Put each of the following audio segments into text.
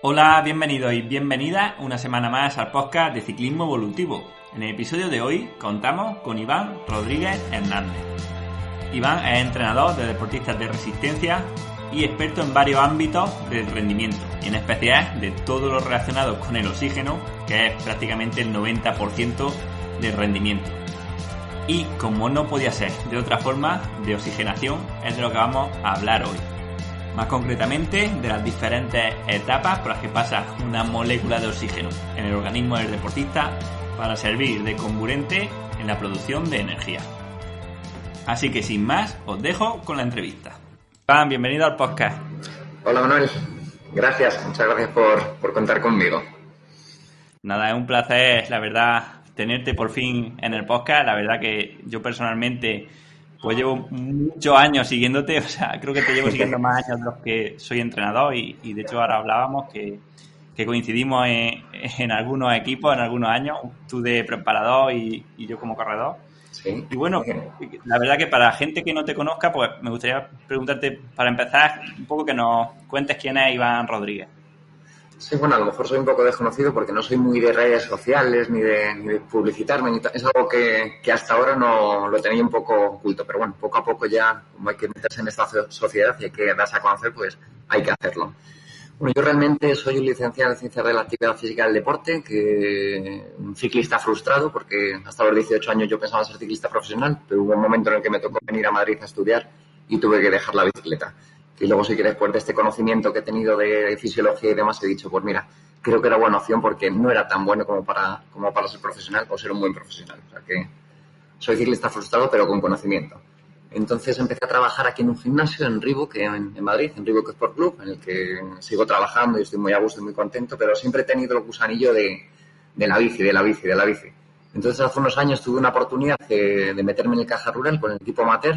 Hola, bienvenidos y bienvenidas una semana más al podcast de Ciclismo Evolutivo. En el episodio de hoy contamos con Iván Rodríguez Hernández. Iván es entrenador de deportistas de resistencia y experto en varios ámbitos del rendimiento, y en especial de todo lo relacionado con el oxígeno, que es prácticamente el 90% del rendimiento. Y como no podía ser de otra forma, de oxigenación es de lo que vamos a hablar hoy. Más concretamente, de las diferentes etapas por las que pasa una molécula de oxígeno en el organismo del deportista para servir de comburente en la producción de energía. Así que sin más, os dejo con la entrevista. Iván, bienvenido al podcast. Hola Manuel, gracias, muchas gracias por contar conmigo. Nada, es un placer, la verdad, tenerte por fin en el podcast. La verdad que yo personalmente pues llevo muchos años siguiéndote, o sea, creo que te llevo siguiendo más años de los que soy entrenador y de hecho ahora hablábamos que coincidimos en algunos equipos, en algunos años, tú de preparador y yo como corredor. Sí. Y bueno, la verdad que para gente que no te conozca, pues me gustaría preguntarte, para empezar, un poco que nos cuentes quién es Iván Rodríguez. Sí, bueno, a lo mejor soy un poco desconocido porque no soy muy de redes sociales ni de publicitarme. Es algo que hasta ahora no lo tenía un poco oculto, pero bueno, poco a poco ya, como hay que meterse en esta sociedad y hay que darse a conocer, pues hay que hacerlo. Bueno, yo realmente soy un licenciado en Ciencias de la Actividad Física del Deporte, un ciclista frustrado, porque hasta los 18 años yo pensaba ser ciclista profesional, pero hubo un momento en el que me tocó venir a Madrid a estudiar y tuve que dejar la bicicleta. Y luego sí que después de este conocimiento que he tenido de fisiología y demás he dicho, pues mira, creo que era buena opción porque no era tan bueno como para ser profesional o ser un buen profesional. O sea que soy ciclista frustrado pero con conocimiento. Entonces empecé a trabajar aquí en un gimnasio, en Reebok, en Madrid, en Reebok Sport Club, en el que sigo trabajando y estoy muy a gusto y muy contento, pero siempre he tenido el gusanillo de la bici. Entonces hace unos años tuve una oportunidad de meterme en el Caja Rural con el equipo amateur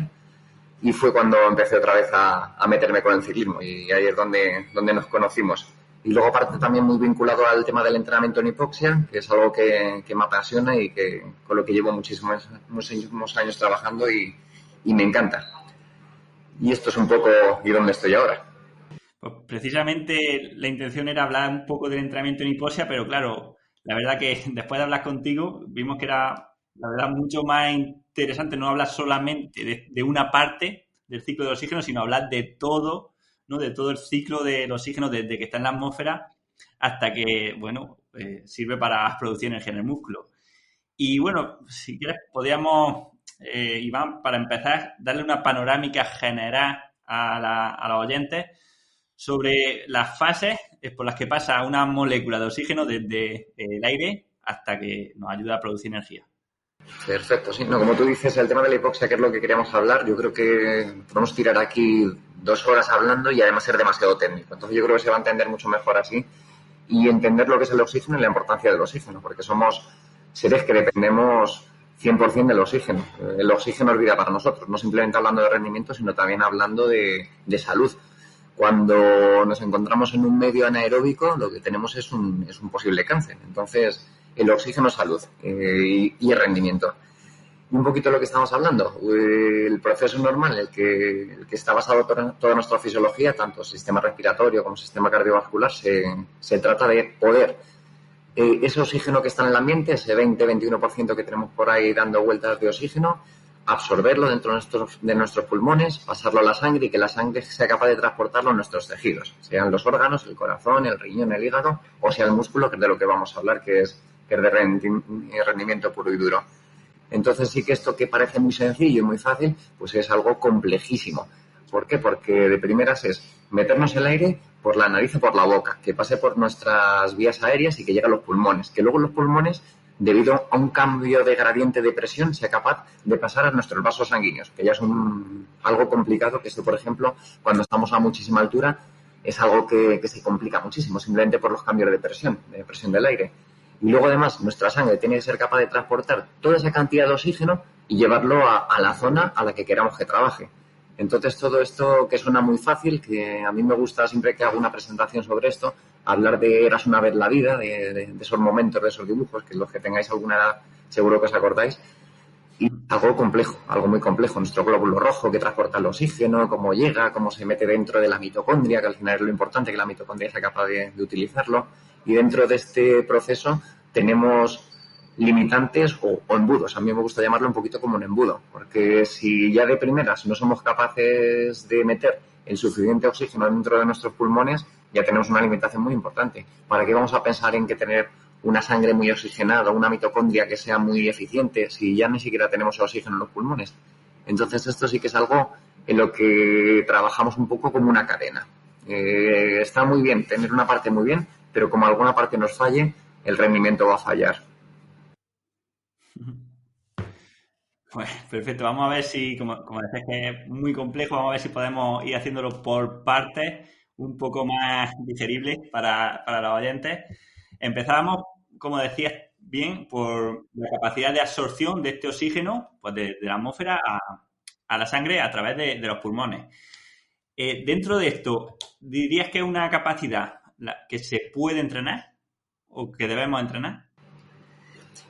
y fue cuando empecé otra vez a meterme con el ciclismo y ahí es donde nos conocimos. Y luego aparte también muy vinculado al tema del entrenamiento en hipoxia, que es algo que me apasiona y que con lo que llevo muchísimos años trabajando y me encanta. Y esto es un poco y dónde estoy ahora. Pues precisamente la intención era hablar un poco del entrenamiento en hipoxia, pero claro, la verdad que después de hablar contigo vimos que era, la verdad, mucho más interesante no hablar solamente de una parte del ciclo del oxígeno, sino hablar de todo, ¿no? De todo el ciclo del oxígeno desde que está en la atmósfera hasta que, bueno, sirve para producir energía en el músculo. Y bueno, si quieres, podríamos, Iván, para empezar, darle una panorámica general a los oyentes sobre las fases por las que pasa una molécula de oxígeno desde el aire hasta que nos ayuda a producir energía. Perfecto, sí. No, como tú dices, el tema de la hipoxia, que es lo que queríamos hablar, yo creo que podemos tirar aquí 2 horas hablando y además ser demasiado técnico. Entonces yo creo que se va a entender mucho mejor así y entender lo que es el oxígeno y la importancia del oxígeno, porque somos seres que dependemos 100% del oxígeno. El oxígeno es vida para nosotros, no simplemente hablando de rendimiento, sino también hablando de salud. Cuando nos encontramos en un medio anaeróbico, lo que tenemos es un posible cáncer. Entonces, el oxígeno es salud y el rendimiento. Un poquito de lo que estamos hablando, el proceso normal, el que está basado toda nuestra fisiología, tanto sistema respiratorio como sistema cardiovascular, se trata de poder ese oxígeno que está en el ambiente, ese 20-21% que tenemos por ahí dando vueltas de oxígeno, absorberlo dentro de nuestros pulmones, pasarlo a la sangre y que la sangre sea capaz de transportarlo a nuestros tejidos, sean los órganos, el corazón, el riñón, el hígado, o sea el músculo, que es de lo que vamos a hablar, que es de rendimiento puro y duro. Entonces sí que esto que parece muy sencillo y muy fácil, pues es algo complejísimo. ¿Por qué? Porque de primeras es meternos el aire por la nariz o por la boca, que pase por nuestras vías aéreas y que llegue a los pulmones, que luego los pulmones, debido a un cambio de gradiente de presión, sea capaz de pasar a nuestros vasos sanguíneos, que ya es algo complicado, que esto, por ejemplo, cuando estamos a muchísima altura, es algo que se complica muchísimo, simplemente por los cambios de presión del aire. Y luego, además, nuestra sangre tiene que ser capaz de transportar toda esa cantidad de oxígeno y llevarlo a la zona a la que queramos que trabaje. Entonces, todo esto que suena muy fácil, que a mí me gusta siempre que hago una presentación sobre esto, hablar de Eras una vez la vida, de esos momentos, de esos dibujos, que los que tengáis alguna edad seguro que os acordáis. Y algo complejo, algo muy complejo. Nuestro glóbulo rojo que transporta el oxígeno, cómo llega, cómo se mete dentro de la mitocondria, que al final es lo importante, que la mitocondria sea capaz de utilizarlo. Y dentro de este proceso tenemos limitantes o embudos. A mí me gusta llamarlo un poquito como un embudo, porque si ya de primeras no somos capaces de meter el suficiente oxígeno dentro de nuestros pulmones, ya tenemos una limitación muy importante. ¿Para qué vamos a pensar en que tener una sangre muy oxigenada, una mitocondria que sea muy eficiente, si ya ni siquiera tenemos oxígeno en los pulmones? Entonces esto sí que es algo en lo que trabajamos un poco como una cadena. Está muy bien tener una parte muy bien, pero como alguna parte nos falle, el rendimiento va a fallar. Pues perfecto, vamos a ver si, como decías que es muy complejo, vamos a ver si podemos ir haciéndolo por partes un poco más digeribles para los oyentes. Empezábamos, como decías bien, por la capacidad de absorción de este oxígeno pues de la atmósfera a la sangre a través de los pulmones. Dentro de esto, ¿dirías que es una capacidad que se puede entrenar o que debemos entrenar?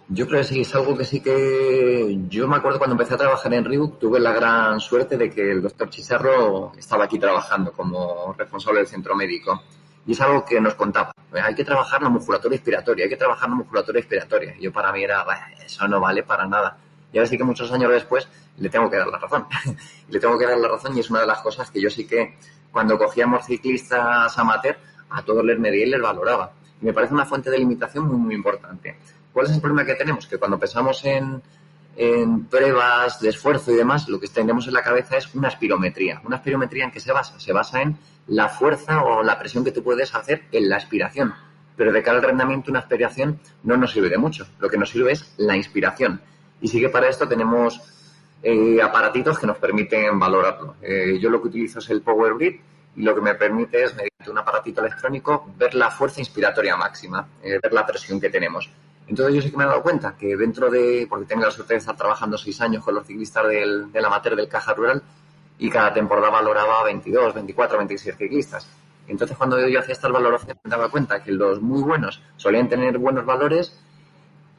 Yo creo que sí, es algo que sí que... Yo me acuerdo cuando empecé a trabajar en Reebok, tuve la gran suerte de que el doctor Chisarro estaba aquí trabajando como responsable del centro médico. Y es algo que nos contaba. Hay que trabajar la musculatura inspiratoria, hay que trabajar la musculatura inspiratoria. Y yo para mí era, eso no vale para nada. Y ahora sí que muchos años después le tengo que dar la razón. Le tengo que dar la razón y es una de las cosas que yo sí que cuando cogíamos ciclistas amateur, a todos les medía y les valoraba. Y me parece una fuente de limitación muy, muy importante. ¿Cuál es el problema que tenemos? Que cuando pensamos en pruebas de esfuerzo y demás, lo que tenemos en la cabeza es una espirometría. ¿Una espirometría en qué se basa? Se basa en la fuerza o la presión que tú puedes hacer en la expiración. Pero de cara al rendimiento, una aspiración no nos sirve de mucho. Lo que nos sirve es la inspiración. Y sí que para esto tenemos aparatitos que nos permiten valorarlo. Yo lo que utilizo es el Power Breath y lo que me permite es, mediante un aparatito electrónico, ver la fuerza inspiratoria máxima, ver la presión que tenemos. Entonces yo sí que me he dado cuenta que dentro de, porque tengo la suerte de estar trabajando 6 años con los ciclistas del amateur del Caja Rural y cada temporada valoraba 22, 24, 26 ciclistas. Entonces cuando yo hacía estas valoraciones me daba cuenta que los muy buenos solían tener buenos valores,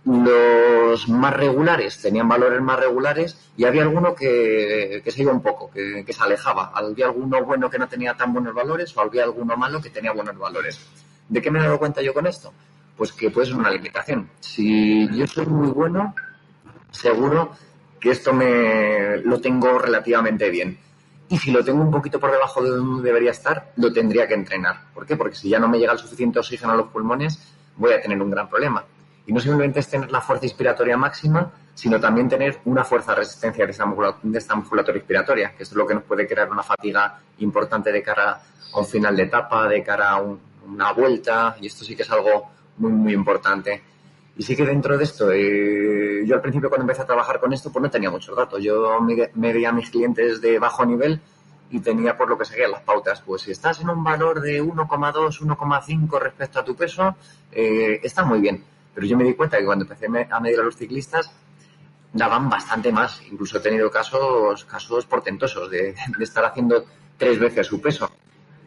los más regulares tenían valores más regulares y había alguno que se iba un poco, que se alejaba. Había alguno bueno que no tenía tan buenos valores o había alguno malo que tenía buenos valores. ¿De qué me he dado cuenta yo con esto? Pues que puede ser una limitación. Si yo soy muy bueno, seguro que esto lo tengo relativamente bien. Y si lo tengo un poquito por debajo de donde debería estar, lo tendría que entrenar. ¿Por qué? Porque si ya no me llega el suficiente oxígeno a los pulmones, voy a tener un gran problema. Y no simplemente es tener la fuerza inspiratoria máxima, sino también tener una fuerza de resistencia de esta musculatura inspiratoria, que es lo que nos puede crear una fatiga importante de cara a un final de etapa, de cara a una vuelta, y esto sí que es algo muy, muy importante. Y sí que dentro de esto, yo al principio cuando empecé a trabajar con esto, pues no tenía muchos datos. Yo me veía a mis clientes de bajo nivel y tenía por lo que seguían las pautas. Pues si estás en un valor de 1,2, 1,5 respecto a tu peso, está muy bien. Pero yo me di cuenta que cuando empecé a medir a los ciclistas, daban bastante más. Incluso he tenido casos portentosos de estar haciendo 3 veces su peso.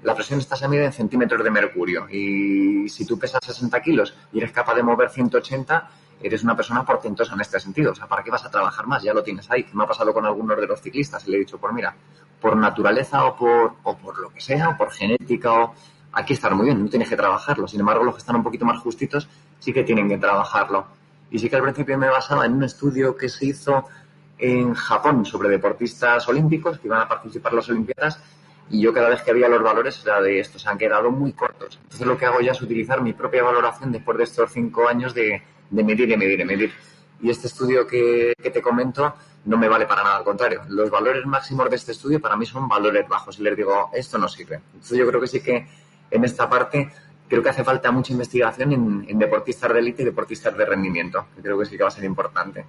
La presión está medida en centímetros de mercurio y si tú pesas 60 kilos y eres capaz de mover 180, eres una persona portentosa en este sentido. O sea, ¿para qué vas a trabajar más? Ya lo tienes ahí. ¿Qué me ha pasado con algunos de los ciclistas? Y le he dicho, pues mira, por naturaleza o por lo que sea, o por genética, o aquí estar muy bien, no tienes que trabajarlo. Sin embargo, los que están un poquito más justitos sí que tienen que trabajarlo. Y sí que al principio me basaba en un estudio que se hizo en Japón sobre deportistas olímpicos que iban a participar en las Olimpiadas. Y yo cada vez que había los valores era de estos, han quedado muy cortos. Entonces lo que hago ya es utilizar mi propia valoración después de estos 5 años de medir y medir y medir. Y este estudio que te comento no me vale para nada, al contrario. Los valores máximos de este estudio para mí son valores bajos y les digo, esto no sirve. Entonces yo creo que sí que en esta parte creo que hace falta mucha investigación en deportistas de élite y deportistas de rendimiento, que creo que sí que va a ser importante.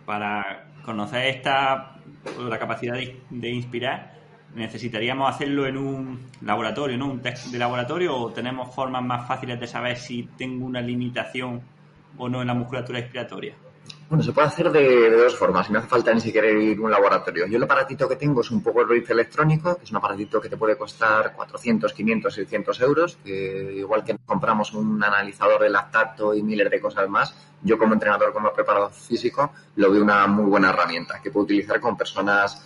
Para conocer la capacidad de inspirar, ¿necesitaríamos hacerlo en un laboratorio, ¿no? Un test de laboratorio, o tenemos formas más fáciles de saber si tengo una limitación o no en la musculatura inspiratoria? Bueno, se puede hacer de dos formas, y no hace falta ni siquiera ir a un laboratorio. Yo el aparatito que tengo es un Power Brief electrónico, que es un aparatito que te puede costar 400, 500, 600 euros, que igual que compramos un analizador de lactato y miles de cosas más, yo como entrenador, como preparador físico, lo veo una muy buena herramienta que puedo utilizar con personas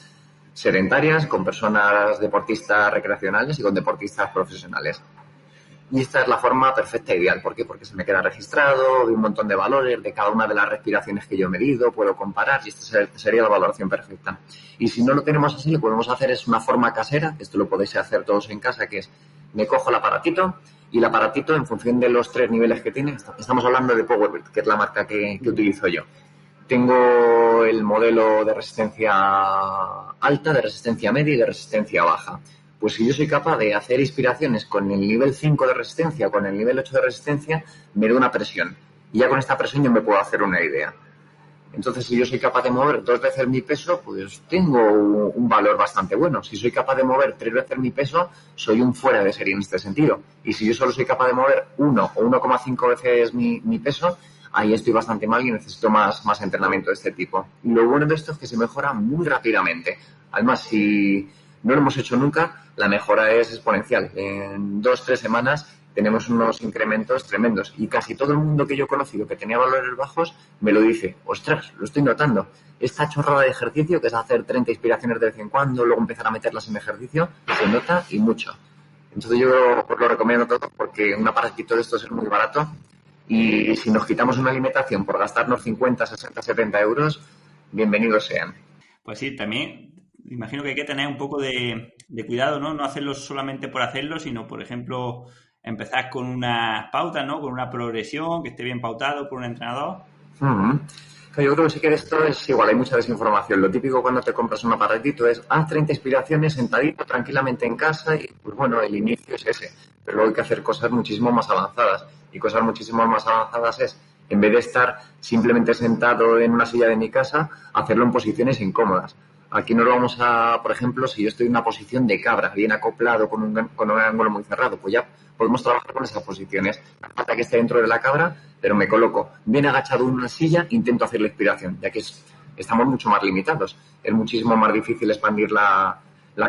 sedentarias, con personas deportistas recreacionales y con deportistas profesionales. Y esta es la forma perfecta ideal. ¿Por qué? Porque se me queda registrado, de un montón de valores, de cada una de las respiraciones que yo he medido, puedo comparar y esta sería la valoración perfecta. Y si no lo tenemos así, lo que podemos hacer es una forma casera, esto lo podéis hacer todos en casa, que es, me cojo el aparatito y el aparatito, en función de los 3 niveles que tiene, estamos hablando de PowerBuild, que es la marca que utilizo yo. Tengo el modelo de resistencia alta, de resistencia media y de resistencia baja. Pues si yo soy capaz de hacer inspiraciones con el nivel 5 de resistencia, con el nivel 8 de resistencia, me da una presión. Y ya con esta presión yo me puedo hacer una idea. Entonces, si yo soy capaz de mover 2 veces mi peso, pues tengo un valor bastante bueno. Si soy capaz de mover 3 veces mi peso, soy un fuera de serie en este sentido. Y si yo solo soy capaz de mover 1 o 1,5 veces mi peso, ahí estoy bastante mal y necesito más entrenamiento de este tipo. Y lo bueno de esto es que se mejora muy rápidamente. Además, si no lo hemos hecho nunca, la mejora es exponencial. En 2-3 semanas tenemos unos incrementos tremendos y casi todo el mundo que yo he conocido que tenía valores bajos me lo dice, ostras, lo estoy notando, esta chorrada de ejercicio que es hacer 30 inspiraciones de vez en cuando, luego empezar a meterlas en ejercicio, se nota y mucho. Entonces yo os lo recomiendo todo porque un aparatito de estos es muy barato y si nos quitamos una alimentación por gastarnos 50, 60, 70 euros, bienvenidos sean. Pues sí, también imagino que hay que tener un poco de cuidado, ¿no? No hacerlo solamente por hacerlo, sino, por ejemplo, empezar con unas pautas, ¿no? Con una progresión que esté bien pautado por un entrenador. Uh-huh. Yo creo que sí que esto es igual, hay mucha desinformación. Lo típico cuando te compras un aparatito es haz 30 inspiraciones sentadito tranquilamente en casa y pues bueno, el inicio es ese. Pero luego hay que hacer cosas muchísimo más avanzadas. Y cosas muchísimo más avanzadas es, en vez de estar simplemente sentado en una silla de mi casa, hacerlo en posiciones incómodas. Aquí nos vamos a, por ejemplo, si yo estoy en una posición de cabra, bien acoplado con un ángulo muy cerrado, pues ya podemos trabajar con esas posiciones. No hace falta que esté dentro de la cabra, pero me coloco bien agachado en una silla, intento hacer la inspiración, ya que estamos mucho más limitados. Es muchísimo más difícil expandir la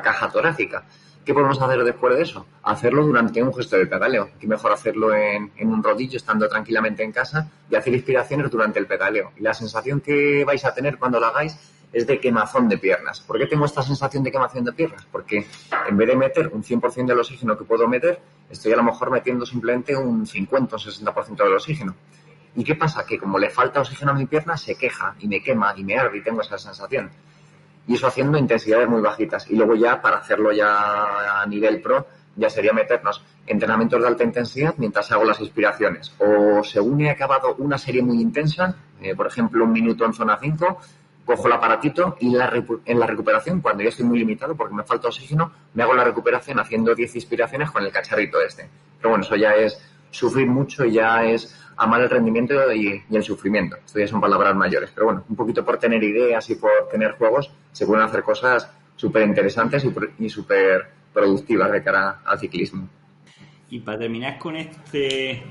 caja torácica. ¿Qué podemos hacer después de eso? Hacerlo durante un gesto de pedaleo. Aquí mejor hacerlo en un rodillo, estando tranquilamente en casa, y hacer inspiraciones durante el pedaleo. Y la sensación que vais a tener cuando lo hagáis es de quemazón de piernas. ¿Por qué tengo esta sensación de quemazón de piernas? Porque en vez de meter un 100% del oxígeno que puedo meter, estoy a lo mejor metiendo simplemente un 50 o 60% del oxígeno. ¿Y qué pasa? Que como le falta oxígeno a mi pierna, se queja y me quema y me arde y tengo esa sensación. Y eso haciendo intensidades muy bajitas. Y luego ya, para hacerlo ya a nivel pro, ya sería meternos entrenamientos de alta intensidad mientras hago las inspiraciones. O según he acabado una serie muy intensa, por ejemplo, 1 minuto en zona 5, cojo el aparatito y en la recuperación, cuando ya estoy muy limitado porque me falta oxígeno, me hago la recuperación haciendo 10 inspiraciones con el cacharrito este. Pero bueno, eso ya es sufrir mucho y ya es amar el rendimiento y el sufrimiento. Esto ya son palabras mayores. Pero bueno, un poquito por tener ideas y por tener juegos, se pueden hacer cosas súper interesantes y súper productivas de cara al ciclismo. Y para terminar con este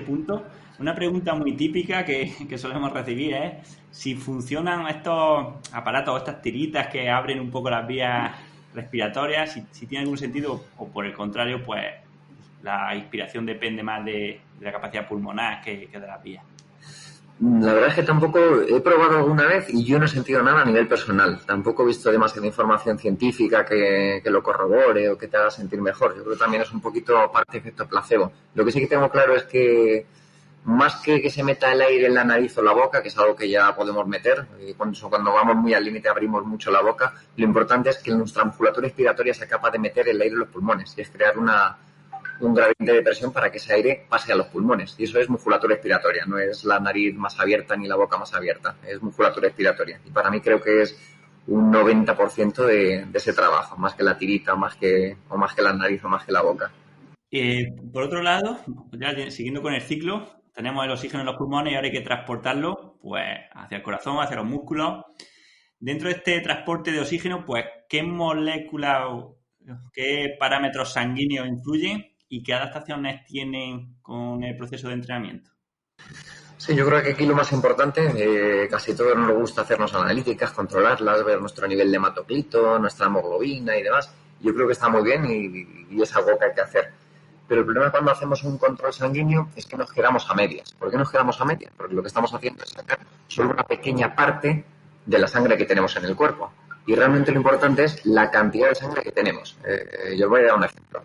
punto, una pregunta muy típica que solemos recibir es si funcionan estos aparatos o estas tiritas que abren un poco las vías respiratorias, si tiene algún sentido o por el contrario, pues la inspiración depende más de la capacidad pulmonar que de las vías. La verdad es que tampoco he probado alguna vez y yo no he sentido nada a nivel personal. Tampoco he visto demasiada información científica que lo corrobore o que te haga sentir mejor. Yo creo que también es un poquito parte efecto placebo. Lo que sí que tengo claro es que más que se meta el aire en la nariz o la boca, que es algo que ya podemos meter, cuando vamos muy al límite abrimos mucho la boca, lo importante es que nuestra musculatura respiratoria sea capaz de meter el aire en los pulmones y es crear un gradiente de presión para que ese aire pase a los pulmones. Y eso es musculatura respiratoria, no es la nariz más abierta ni la boca más abierta, es musculatura respiratoria. Y para mí creo que es un 90% de ese trabajo, más que la tirita, más que la nariz o más que la boca. Por otro lado, ya siguiendo con el ciclo, tenemos el oxígeno en los pulmones y ahora hay que transportarlo pues hacia el corazón, hacia los músculos. Dentro de este transporte de oxígeno, pues, ¿qué moléculas, qué parámetros sanguíneos influyen y qué adaptaciones tienen con el proceso de entrenamiento? Sí, yo creo que aquí lo más importante, casi todos nos gusta hacernos analíticas, controlarlas, ver nuestro nivel de hematocrito, nuestra hemoglobina y demás. Yo creo que está muy bien y es algo que hay que hacer. Pero el problema cuando hacemos un control sanguíneo es que nos quedamos a medias. ¿Por qué nos quedamos a medias? Porque lo que estamos haciendo es sacar solo una pequeña parte de la sangre que tenemos en el cuerpo. Y realmente lo importante es la cantidad de sangre que tenemos. Yo os voy a dar un ejemplo.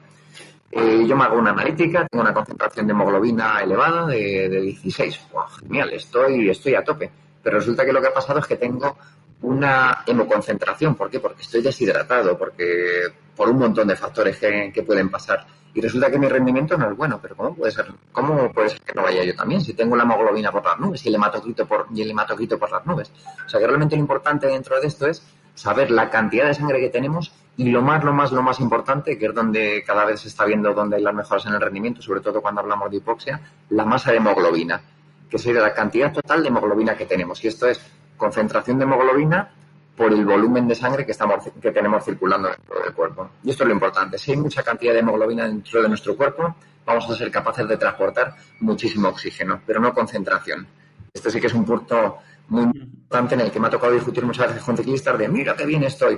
Yo me hago una analítica, tengo una concentración de hemoglobina elevada de 16. ¡Wow! Genial, estoy a tope. Pero resulta que lo que ha pasado es que tengo una hemoconcentración. ¿Por qué? Porque estoy deshidratado, porque por un montón de factores que pueden pasar. Y resulta que mi rendimiento no es bueno. Pero ¿cómo puede ser? ¿Cómo puede ser que no vaya yo también? Si tengo la hemoglobina por las nubes y el hematocrito por las nubes. O sea que realmente lo importante dentro de esto es saber la cantidad de sangre que tenemos y lo más importante, que es donde cada vez se está viendo dónde hay las mejoras en el rendimiento, sobre todo cuando hablamos de hipoxia, la masa de hemoglobina, que sería la cantidad total de hemoglobina que tenemos. Y esto es concentración de hemoglobina por el volumen de sangre que tenemos circulando dentro del cuerpo. Y esto es lo importante. Si hay mucha cantidad de hemoglobina dentro de nuestro cuerpo, vamos a ser capaces de transportar muchísimo oxígeno, pero no concentración. Esto sí que es un punto muy importante en el que me ha tocado discutir muchas veces con ciclistas de mira qué bien estoy.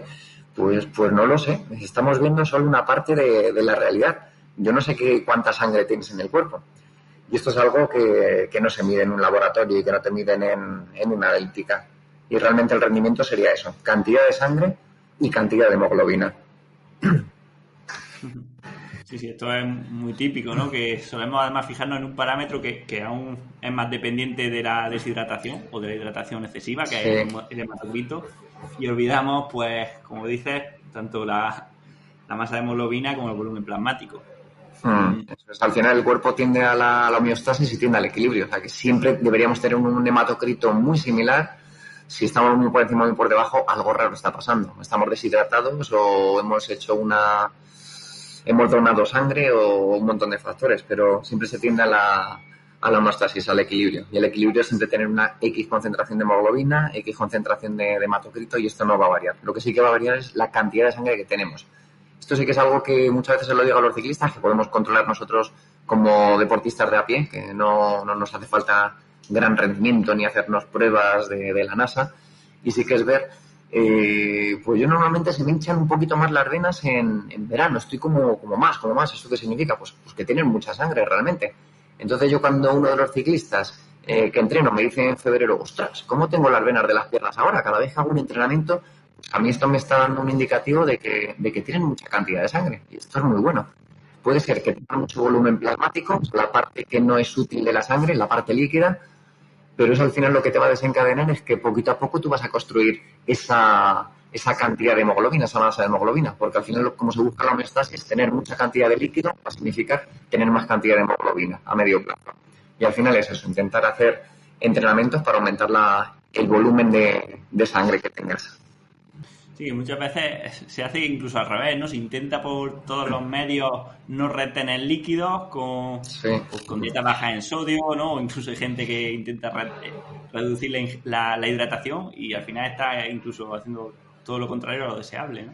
Pues no lo sé. Estamos viendo solo una parte de la realidad. Yo no sé cuánta sangre tienes en el cuerpo. Y esto es algo que no se mide en un laboratorio y que no te miden en una analítica. Y realmente el rendimiento sería eso, cantidad de sangre y cantidad de hemoglobina. Sí, esto es muy típico, ¿no? Que solemos además fijarnos en un parámetro que aún es más dependiente de la deshidratación o de la hidratación excesiva, que es el hematocrito, y olvidamos, pues, como dices, tanto la masa de hemoglobina como el volumen plasmático. Al final el cuerpo tiende a la homeostasis y tiende al equilibrio, o sea que siempre deberíamos tener un hematocrito muy similar. Si estamos muy por encima o muy por debajo, algo raro está pasando. Estamos deshidratados o hemos donado sangre o un montón de factores, pero siempre se tiende a la homeostasis, al equilibrio. Y el equilibrio es siempre tener una X concentración de hemoglobina, X concentración de hematocrito, y esto no va a variar. Lo que sí que va a variar es la cantidad de sangre que tenemos. Esto sí que es algo que muchas veces se lo digo a los ciclistas, que podemos controlar nosotros como deportistas de a pie, que no nos hace falta gran rendimiento ni hacernos pruebas de la NASA. Y sí que es ver, pues yo normalmente se me hinchan un poquito más las venas en verano, estoy como más. ¿Esto qué significa? Pues que tienen mucha sangre realmente. Entonces yo cuando uno de los ciclistas que entreno me dice en febrero, ostras, ¿cómo tengo las venas de las piernas ahora? Cada vez que hago un entrenamiento, a mí esto me está dando un indicativo de que tienen mucha cantidad de sangre, y esto es muy bueno. Puede ser que tenga mucho volumen plasmático, la parte que no es útil de la sangre, la parte líquida, pero eso al final lo que te va a desencadenar es que poquito a poco tú vas a construir esa cantidad de hemoglobina, esa masa de hemoglobina, porque al final como se busca la homeostasis, tener mucha cantidad de líquido va a significar tener más cantidad de hemoglobina a medio plazo. Y al final es eso, intentar hacer entrenamientos para aumentar el volumen de sangre que tengas. Sí, que muchas veces se hace incluso al revés, ¿no? Se intenta por todos los medios no retener líquidos con dieta baja en sodio, ¿no? O incluso hay gente que intenta reducir la hidratación y al final está incluso haciendo todo lo contrario a lo deseable, ¿no?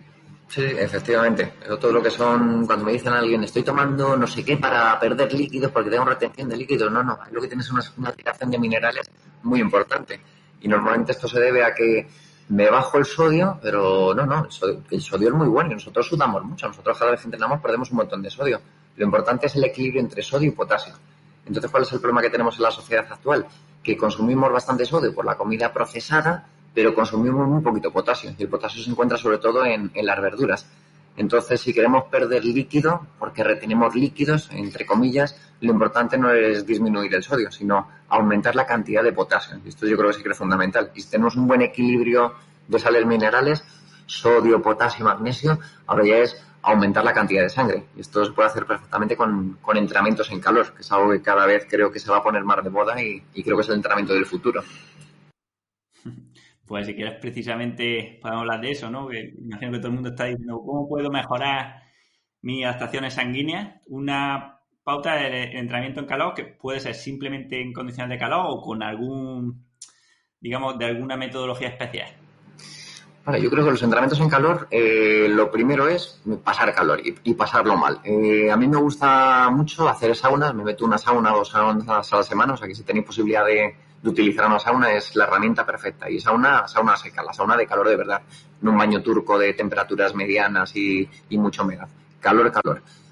Sí, efectivamente. Eso todo lo que son, cuando me dicen a alguien, estoy tomando no sé qué para perder líquidos porque tengo retención de líquidos. No, lo que tienes es una alteración de minerales muy importante. Y normalmente esto se debe a que me bajo el sodio, pero el sodio es muy bueno y nosotros sudamos mucho. Nosotros cada vez que entrenamos perdemos un montón de sodio. Lo importante es el equilibrio entre sodio y potasio. Entonces, ¿cuál es el problema que tenemos en la sociedad actual? Que consumimos bastante sodio por la comida procesada, pero consumimos muy poquito potasio. Y el potasio se encuentra sobre todo en las verduras. Entonces, si queremos perder líquido, porque retenemos líquidos, entre comillas, lo importante no es disminuir el sodio, sino aumentar la cantidad de potasio. Y esto yo creo que sí que es fundamental. Y si tenemos un buen equilibrio de sales minerales, sodio, potasio y magnesio, ahora ya es aumentar la cantidad de sangre. Y esto se puede hacer perfectamente con entrenamientos en calor, que es algo que cada vez creo que se va a poner más de moda y creo que es el entrenamiento del futuro. Pues si quieres precisamente podemos hablar de eso, ¿no? Que imagino que todo el mundo está diciendo ¿cómo puedo mejorar mis adaptaciones sanguíneas? Una pauta de entrenamiento en calor que puede ser simplemente en condiciones de calor o con de alguna metodología especial. Vale, yo creo que los entrenamientos en calor, lo primero es pasar calor y pasarlo mal. A mí me gusta mucho hacer saunas, me meto una sauna o 2 saunas a la semana, o sea que si tenéis posibilidad de utilizar una sauna es la herramienta perfecta. Y sauna seca, la sauna de calor de verdad, no un baño turco de temperaturas medianas y mucha humedad. Calor,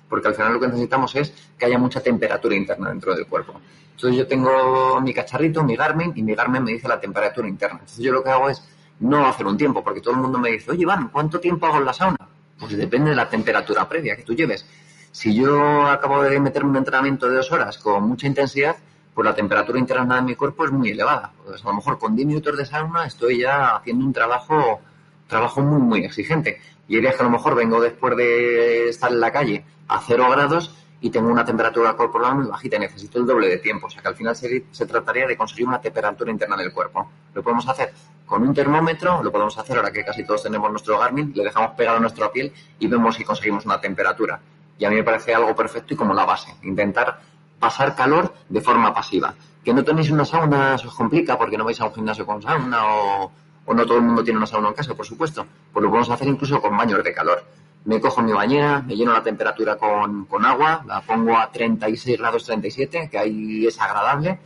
porque al final lo que necesitamos es que haya mucha temperatura interna dentro del cuerpo. Entonces yo tengo mi cacharrito, mi Garmin, y mi Garmin me dice la temperatura interna. Entonces yo lo que hago es no hacer un tiempo, porque todo el mundo me dice, oye, Iván, ¿cuánto tiempo hago en la sauna? Pues depende de la temperatura previa que tú lleves. Si yo acabo de meterme un entrenamiento de 2 horas con mucha intensidad, pues la temperatura interna de mi cuerpo es muy elevada. Pues a lo mejor con 10 minutos de sauna estoy ya haciendo un trabajo muy exigente. Y hay días que a lo mejor vengo después de estar en la calle a 0 grados y tengo una temperatura corporal muy bajita y necesito el doble de tiempo. O sea que al final se trataría de conseguir una temperatura interna del cuerpo. Lo podemos hacer con un termómetro, lo podemos hacer ahora que casi todos tenemos nuestro Garmin, le dejamos pegado a nuestra piel y vemos si conseguimos una temperatura. Y a mí me parece algo perfecto y como la base. Intentar pasar calor de forma pasiva. Que no tenéis una sauna se os complica porque no vais a un gimnasio con sauna o no todo el mundo tiene una sauna en casa, por supuesto. Pues lo podemos hacer incluso con baños de calor. Me cojo mi bañera, me lleno la temperatura con agua, la pongo a 36 grados 37, que ahí es agradable,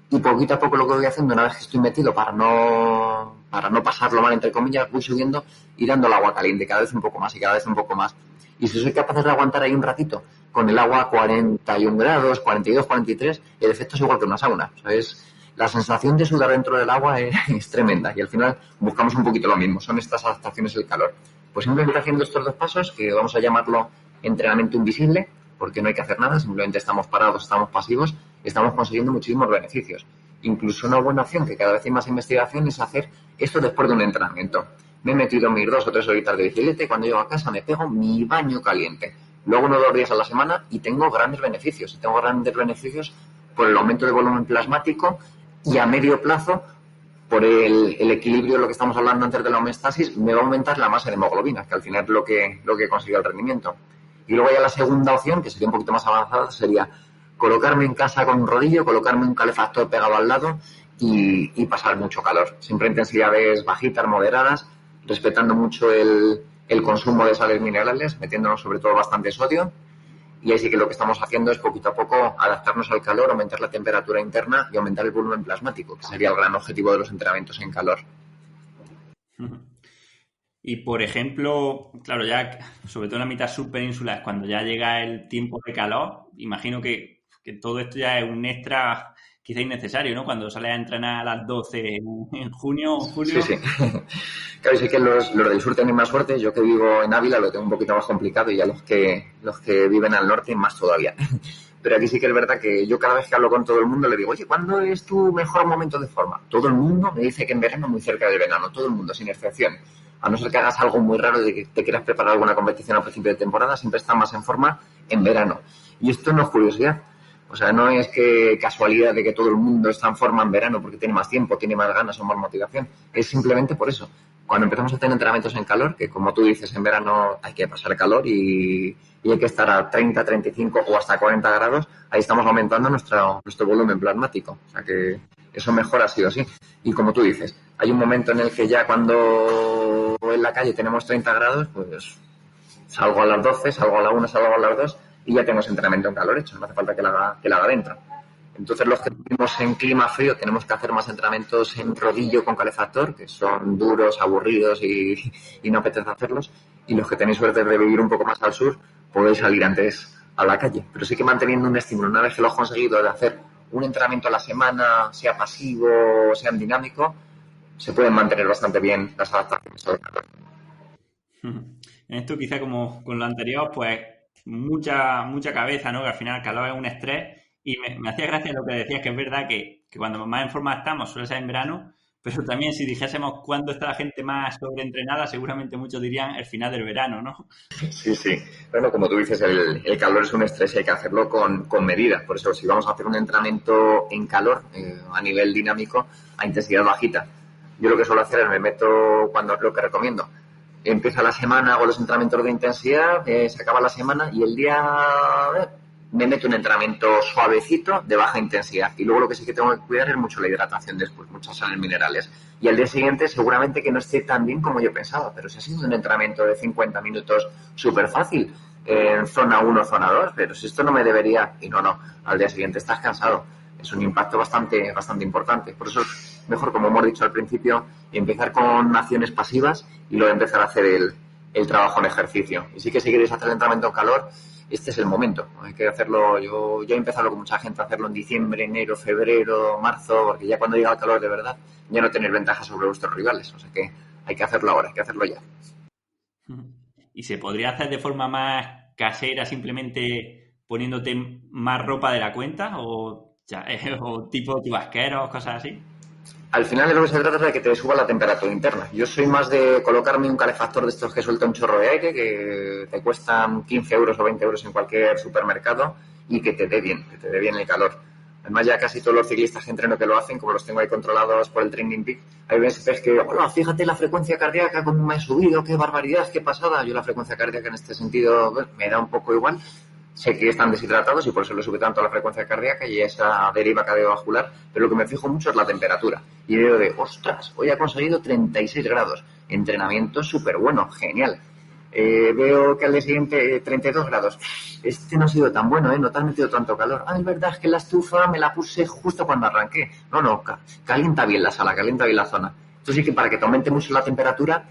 y poquito a poco lo que voy haciendo, una vez que estoy metido para no pasarlo mal, entre comillas, voy subiendo y dando el agua caliente, cada vez un poco más y cada vez un poco más. Y si soy capaz de aguantar ahí un ratito con el agua a 41 grados, 42, 43, el efecto es igual que una sauna. O sea, la sensación de sudar dentro del agua es tremenda y al final buscamos un poquito lo mismo, son estas adaptaciones del calor. Pues simplemente haciendo estos 2 pasos, que vamos a llamarlo entrenamiento invisible, porque no hay que hacer nada, simplemente estamos parados, estamos pasivos, estamos consiguiendo muchísimos beneficios. Incluso una buena opción, que cada vez hay más investigación, es hacer esto después de un entrenamiento. Me he metido mis 2 o 3 horitas de bicicleta y cuando llego a casa me pego mi baño caliente. Luego 1 o 2 días a la semana y tengo grandes beneficios. Y tengo grandes beneficios por el aumento de volumen plasmático y a medio plazo por el equilibrio, lo que estamos hablando antes de la homeostasis, me va a aumentar la masa de hemoglobina, que al final es lo que consigue el rendimiento. Y luego ya la segunda opción, que sería un poquito más avanzada, sería colocarme en casa con un rodillo, colocarme un calefactor pegado al lado y pasar mucho calor. Siempre intensidades bajitas, moderadas, respetando mucho el consumo de sales minerales, metiéndonos sobre todo bastante sodio. Y ahí sí que lo que estamos haciendo es poquito a poco adaptarnos al calor, aumentar la temperatura interna y aumentar el volumen plasmático, que sería el gran objetivo de los entrenamientos en calor. Y por ejemplo, claro, ya sobre todo en la mitad subpeninsular, cuando ya llega el tiempo de calor, imagino que todo esto ya es un extra quizá innecesario, ¿no? Cuando sales a entrenar a las 12 en junio o julio. Sí. Claro, sí que los del sur tienen más suerte. Yo que vivo en Ávila lo tengo un poquito más complicado y ya los que viven al norte más todavía. Pero aquí sí que es verdad que yo cada vez que hablo con todo el mundo le digo, oye, ¿cuándo es tu mejor momento de forma? Todo el mundo me dice que en verano, muy cerca del verano, todo el mundo, sin excepción. A no ser que hagas algo muy raro de que te quieras preparar alguna competición al principio de temporada, siempre está más en forma en verano. Y esto no es curiosidad. O sea, no es que casualidad de que todo el mundo está en forma en verano porque tiene más tiempo, tiene más ganas o más motivación. Es simplemente por eso. Cuando empezamos a tener entrenamientos en calor, que como tú dices, en verano hay que pasar calor y hay que estar a 30, 35 o hasta 40 grados, ahí estamos aumentando nuestro volumen plasmático. O sea que eso mejora sí o sí. Y como tú dices, hay un momento en el que ya cuando en la calle tenemos 30 grados, pues salgo a las 12, salgo a la 1, salgo a las 2 y ya tengo ese entrenamiento en calor hecho, no hace falta que la haga dentro. Entonces los que vivimos en clima frío tenemos que hacer más entrenamientos en rodillo con calefactor, que son duros, aburridos y no apetece hacerlos, y los que tenéis suerte de vivir un poco más al sur podéis salir antes a la calle, pero sí que manteniendo un estímulo. Una vez que lo has conseguido de hacer un entrenamiento a la semana, sea pasivo, sea dinámico, se pueden mantener bastante bien las adaptaciones al calor. En esto quizá como con lo anterior, pues mucha cabeza, ¿no? Que al final el calor es un estrés y me hacía gracia lo que decías, que es verdad que cuando más en forma estamos suele ser en verano, pero también si dijésemos cuándo está la gente más sobreentrenada, seguramente muchos dirían el final del verano, ¿no? Sí. Bueno, como tú dices, el calor es un estrés y hay que hacerlo con medida. Por eso, si vamos a hacer un entrenamiento en calor a nivel dinámico, a intensidad bajita, yo lo que suelo hacer es me meto cuando es lo que recomiendo. Empieza la semana, hago los entrenamientos de intensidad, se acaba la semana y el día me meto un entrenamiento suavecito de baja intensidad. Y luego lo que sí que tengo que cuidar es mucho la hidratación después, muchas sales minerales. Y al día siguiente seguramente que no esté tan bien como yo pensaba, pero si ha sido un entrenamiento de 50 minutos súper fácil, en zona 1, zona 2, pero si esto no me debería, y no, al día siguiente estás cansado. Es un impacto bastante importante. Por eso es mejor, como hemos dicho al principio, empezar con acciones pasivas y luego empezar a hacer el trabajo en ejercicio. Y sí que si queréis hacer el entrenamiento en calor, este es el momento. Hay que hacerlo. Yo he empezado con mucha gente a hacerlo en diciembre, enero, febrero, marzo, porque ya cuando llega el calor de verdad, ya no tenéis ventaja sobre vuestros rivales. O sea que hay que hacerlo ahora, hay que hacerlo ya. ¿Y se podría hacer de forma más casera, simplemente poniéndote más ropa de la cuenta? ¿O tipo chubasqueros, cosas así? Al final de lo que se trata es de que te suba la temperatura interna. Yo soy más de colocarme un calefactor de estos que suelta un chorro de aire, que te cuestan 15 euros o 20 euros en cualquier supermercado y que te dé bien el calor. Además, ya casi todos los ciclistas que entreno que lo hacen, como los tengo ahí controlados por el Training Peak, hay veces que, hola, fíjate la frecuencia cardíaca, cómo me he subido, qué barbaridad, qué pasada. Yo la frecuencia cardíaca en este sentido me da un poco igual. Sé que están deshidratados y por eso le sube tanto la frecuencia cardíaca y esa deriva cardiovascular, pero lo que me fijo mucho es la temperatura. Y veo de, ostras, hoy ha conseguido 36 grados. Entrenamiento súper bueno, genial. Veo que al día siguiente 32 grados. Este no ha sido tan bueno, no te has metido tanto calor. Ah, es verdad, es que la estufa me la puse justo cuando arranqué. No, calienta bien la sala, calienta bien la zona. Entonces sí que para que te aumente mucho la temperatura,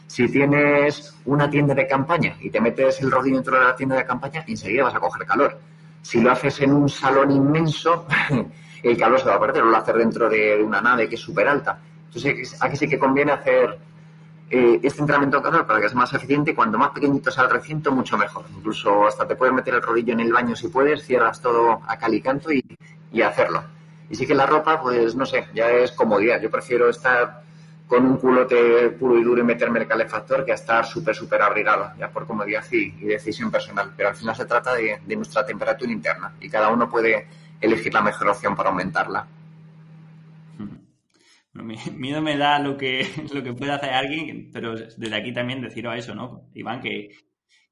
si tienes una tienda de campaña y te metes el rodillo dentro de la tienda de campaña, enseguida vas a coger calor. Si lo haces en un salón inmenso, el calor se va a perder, o lo haces dentro de una nave que es súper alta. Entonces aquí sí que conviene hacer este entrenamiento de calor para que sea más eficiente. Cuanto más pequeñito sea el recinto, mucho mejor. Incluso hasta te puedes meter el rodillo en el baño si puedes, cierras todo a cal y canto y hacerlo. Y sí que la ropa, pues no sé, ya es comodidad. Yo prefiero estar con un culote puro y duro y meterme el calefactor que a estar súper abrigado, ya por comodidad y decisión personal. Pero al final se trata de nuestra temperatura interna y cada uno puede elegir la mejor opción para aumentarla. Miedo me da lo que puede hacer alguien, pero desde aquí también deciros eso, ¿no, Iván? Que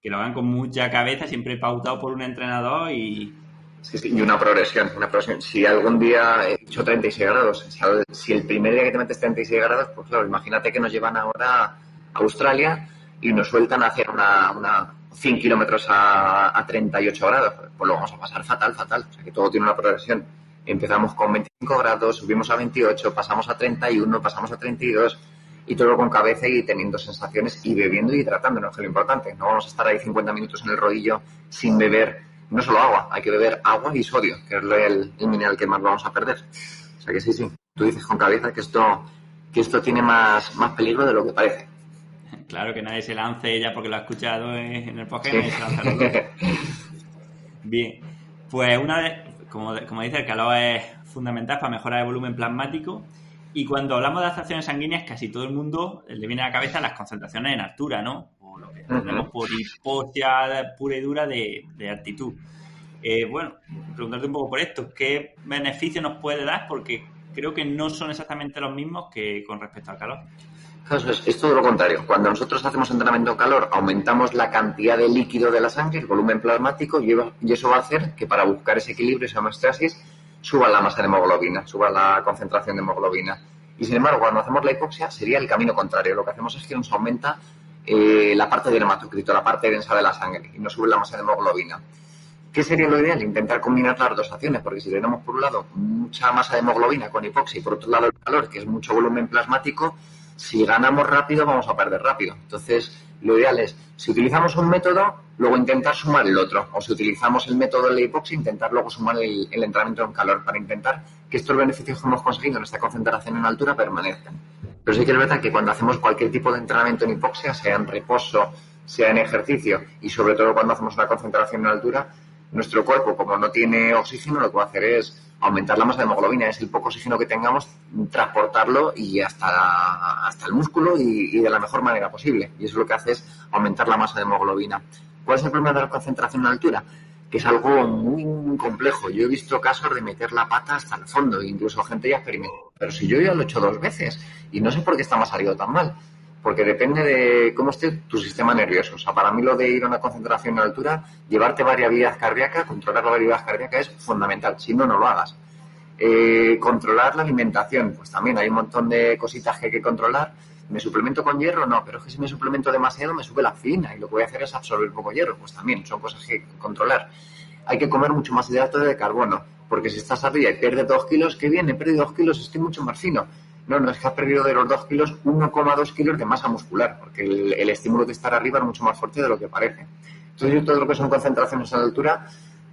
lo hagan con mucha cabeza, siempre pautado por un entrenador y... Sí, y una progresión. Si algún día he hecho 36 grados, si el primer día que te metes 36 grados, pues claro, imagínate que nos llevan ahora a Australia y nos sueltan a hacer una 100 kilómetros a 38 grados, pues lo vamos a pasar fatal. O sea que todo tiene una progresión. Empezamos con 25 grados, subimos a 28, pasamos a 31, pasamos a 32 y todo con cabeza y teniendo sensaciones y bebiendo y hidratándonos, que es lo importante. No vamos a estar ahí 50 minutos en el rodillo sin beber. No solo agua, hay que beber agua y sodio, que es el mineral que más vamos a perder. O sea que sí, tú dices con cabeza que esto tiene más peligro de lo que parece. Claro, que nadie se lance ya porque lo ha escuchado en el podcast. Sí. Bien, pues como dice, el calor es fundamental para mejorar el volumen plasmático. Y cuando hablamos de adaptaciones sanguíneas, casi todo el mundo le viene a la cabeza las concentraciones en altura, ¿no? O lo que entendemos por hipoxia pura y dura de altitud. Bueno, preguntarte un poco por esto. ¿Qué beneficio nos puede dar? Porque creo que no son exactamente los mismos que con respecto al calor. Claro, es todo lo contrario. Cuando nosotros hacemos entrenamiento en calor, aumentamos la cantidad de líquido de la sangre, el volumen plasmático, y eso va a hacer que para buscar ese equilibrio, esa homeostasis, suba la masa de hemoglobina, suba la concentración de hemoglobina. Y sin embargo, cuando hacemos la hipoxia, sería el camino contrario. Lo que hacemos es que nos aumenta la parte del hematocrito, la parte densa de la sangre, y nos sube la masa de hemoglobina. ¿Qué sería lo ideal? Intentar combinar las dos acciones, porque si tenemos por un lado mucha masa de hemoglobina con hipoxia y por otro lado el calor, que es mucho volumen plasmático, si ganamos rápido vamos a perder rápido. Entonces, lo ideal es, si utilizamos un método, luego intentar sumar el otro. O si utilizamos el método de la hipoxia, intentar luego sumar el entrenamiento en calor para intentar que estos beneficios que hemos conseguido en esta concentración en altura permanezcan. Pero sí que es verdad que cuando hacemos cualquier tipo de entrenamiento en hipoxia, sea en reposo, sea en ejercicio y sobre todo cuando hacemos una concentración en altura, nuestro cuerpo, como no tiene oxígeno, lo que va a hacer es aumentar la masa de hemoglobina. Es el poco oxígeno que tengamos, transportarlo y hasta el músculo y de la mejor manera posible. Y eso lo que hace es aumentar la masa de hemoglobina. ¿Cuál es el problema de la concentración en altura? Que es algo muy complejo. Yo he visto casos de meter la pata hasta el fondo, incluso gente ya experimentó. Pero si yo ya lo he hecho 2 veces y no sé por qué esta me ha salido tan mal. porque depende de cómo esté tu sistema nervioso. O sea, para mí lo de ir a una concentración en altura, llevarte variabilidad cardíaca, controlar la variabilidad cardíaca es fundamental, si no, no lo hagas. Controlar la alimentación, pues también hay un montón de cositas que hay que controlar. ¿Me suplemento con hierro? No, pero es que si me suplemento demasiado me sube la fibra y lo que voy a hacer es absorber poco hierro. Pues también son cosas que hay que controlar. Hay que comer mucho más hidrato de carbono, porque si estás arriba y pierdes 2 kilos, qué bien, he perdido 2 kilos, estoy mucho más fino. No, es que has perdido de los 2 kilos 1,2 kilos de masa muscular, porque el estímulo de estar arriba es mucho más fuerte de lo que parece. Entonces yo todo lo que son concentraciones a la altura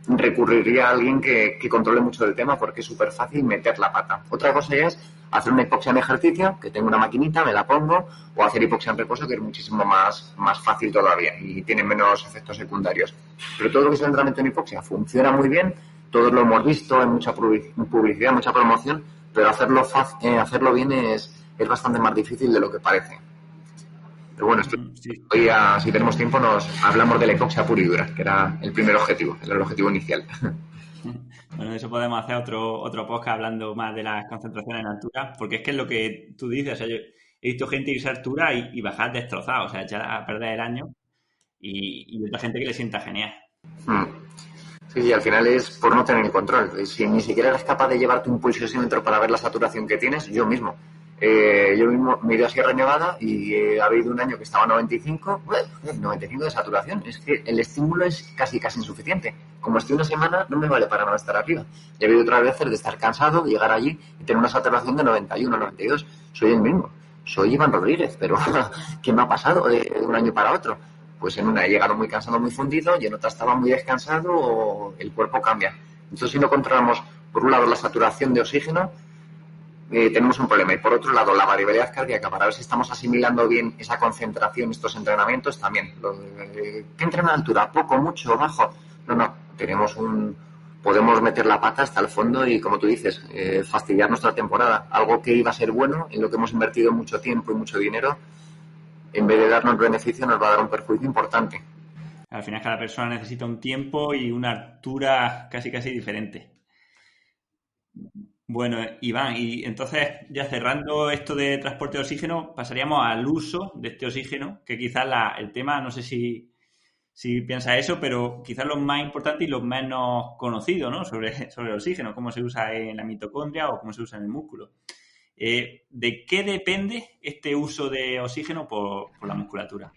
recurriría a alguien que controle mucho del tema, porque es súper fácil meter la pata. Otra cosa ya es hacer una hipoxia en ejercicio, que tengo una maquinita, me la pongo, o hacer hipoxia en reposo, que es muchísimo más fácil todavía y tiene menos efectos secundarios. Pero todo lo que es el entrenamiento en hipoxia funciona muy bien, todos lo hemos visto, en mucha publicidad, mucha promoción, pero hacerlo bien es bastante más difícil de lo que parece. Pero bueno, hoy si tenemos tiempo nos hablamos de la hipoxia pura y dura, que era el primer objetivo, el objetivo inicial. Bueno, de eso podemos hacer otro podcast hablando más de las concentraciones en altura, porque es que es lo que tú dices. O sea, yo he visto gente irse a altura y bajar destrozado, o sea, echar a perder el año, y otra gente que le sienta genial. Sí, y al final es por no tener el control. Si ni siquiera eres capaz de llevarte un pulsosímetro para ver la saturación que tienes, yo mismo me he ido a Sierra Nevada y ha habido un año que estaba a 95, 95 de saturación. Es que el estímulo es casi insuficiente. Como estoy una semana, no me vale para nada estar arriba. Y ha habido otras veces de estar cansado, de llegar allí y tener una saturación de 91, 92. Soy el mismo. Soy Iván Rodríguez, pero ¿qué me ha pasado de un año para otro? Pues en una he llegado muy cansado, muy fundido, y en otra estaba muy descansado, o el cuerpo cambia. Entonces, si no controlamos, por un lado, la saturación de oxígeno, tenemos un problema. Y por otro lado, la variabilidad cardíaca, para ver si estamos asimilando bien esa concentración, estos entrenamientos, también. ¿Qué entrena a altura? ¿Poco, mucho, bajo? No. Podemos meter la pata hasta el fondo y, como tú dices, fastidiar nuestra temporada. Algo que iba a ser bueno, en lo que hemos invertido mucho tiempo y mucho dinero, en vez de darnos beneficio, nos va a dar un perjuicio importante. Al final cada persona necesita un tiempo y una altura casi diferente. Bueno, Iván, y entonces ya cerrando esto de transporte de oxígeno, pasaríamos al uso de este oxígeno, que quizás el tema, no sé si piensas eso, pero quizás los más importantes y los menos conocidos, ¿no? sobre el oxígeno, cómo se usa en la mitocondria o cómo se usa en el músculo. ¿De qué depende este uso de oxígeno por la musculatura?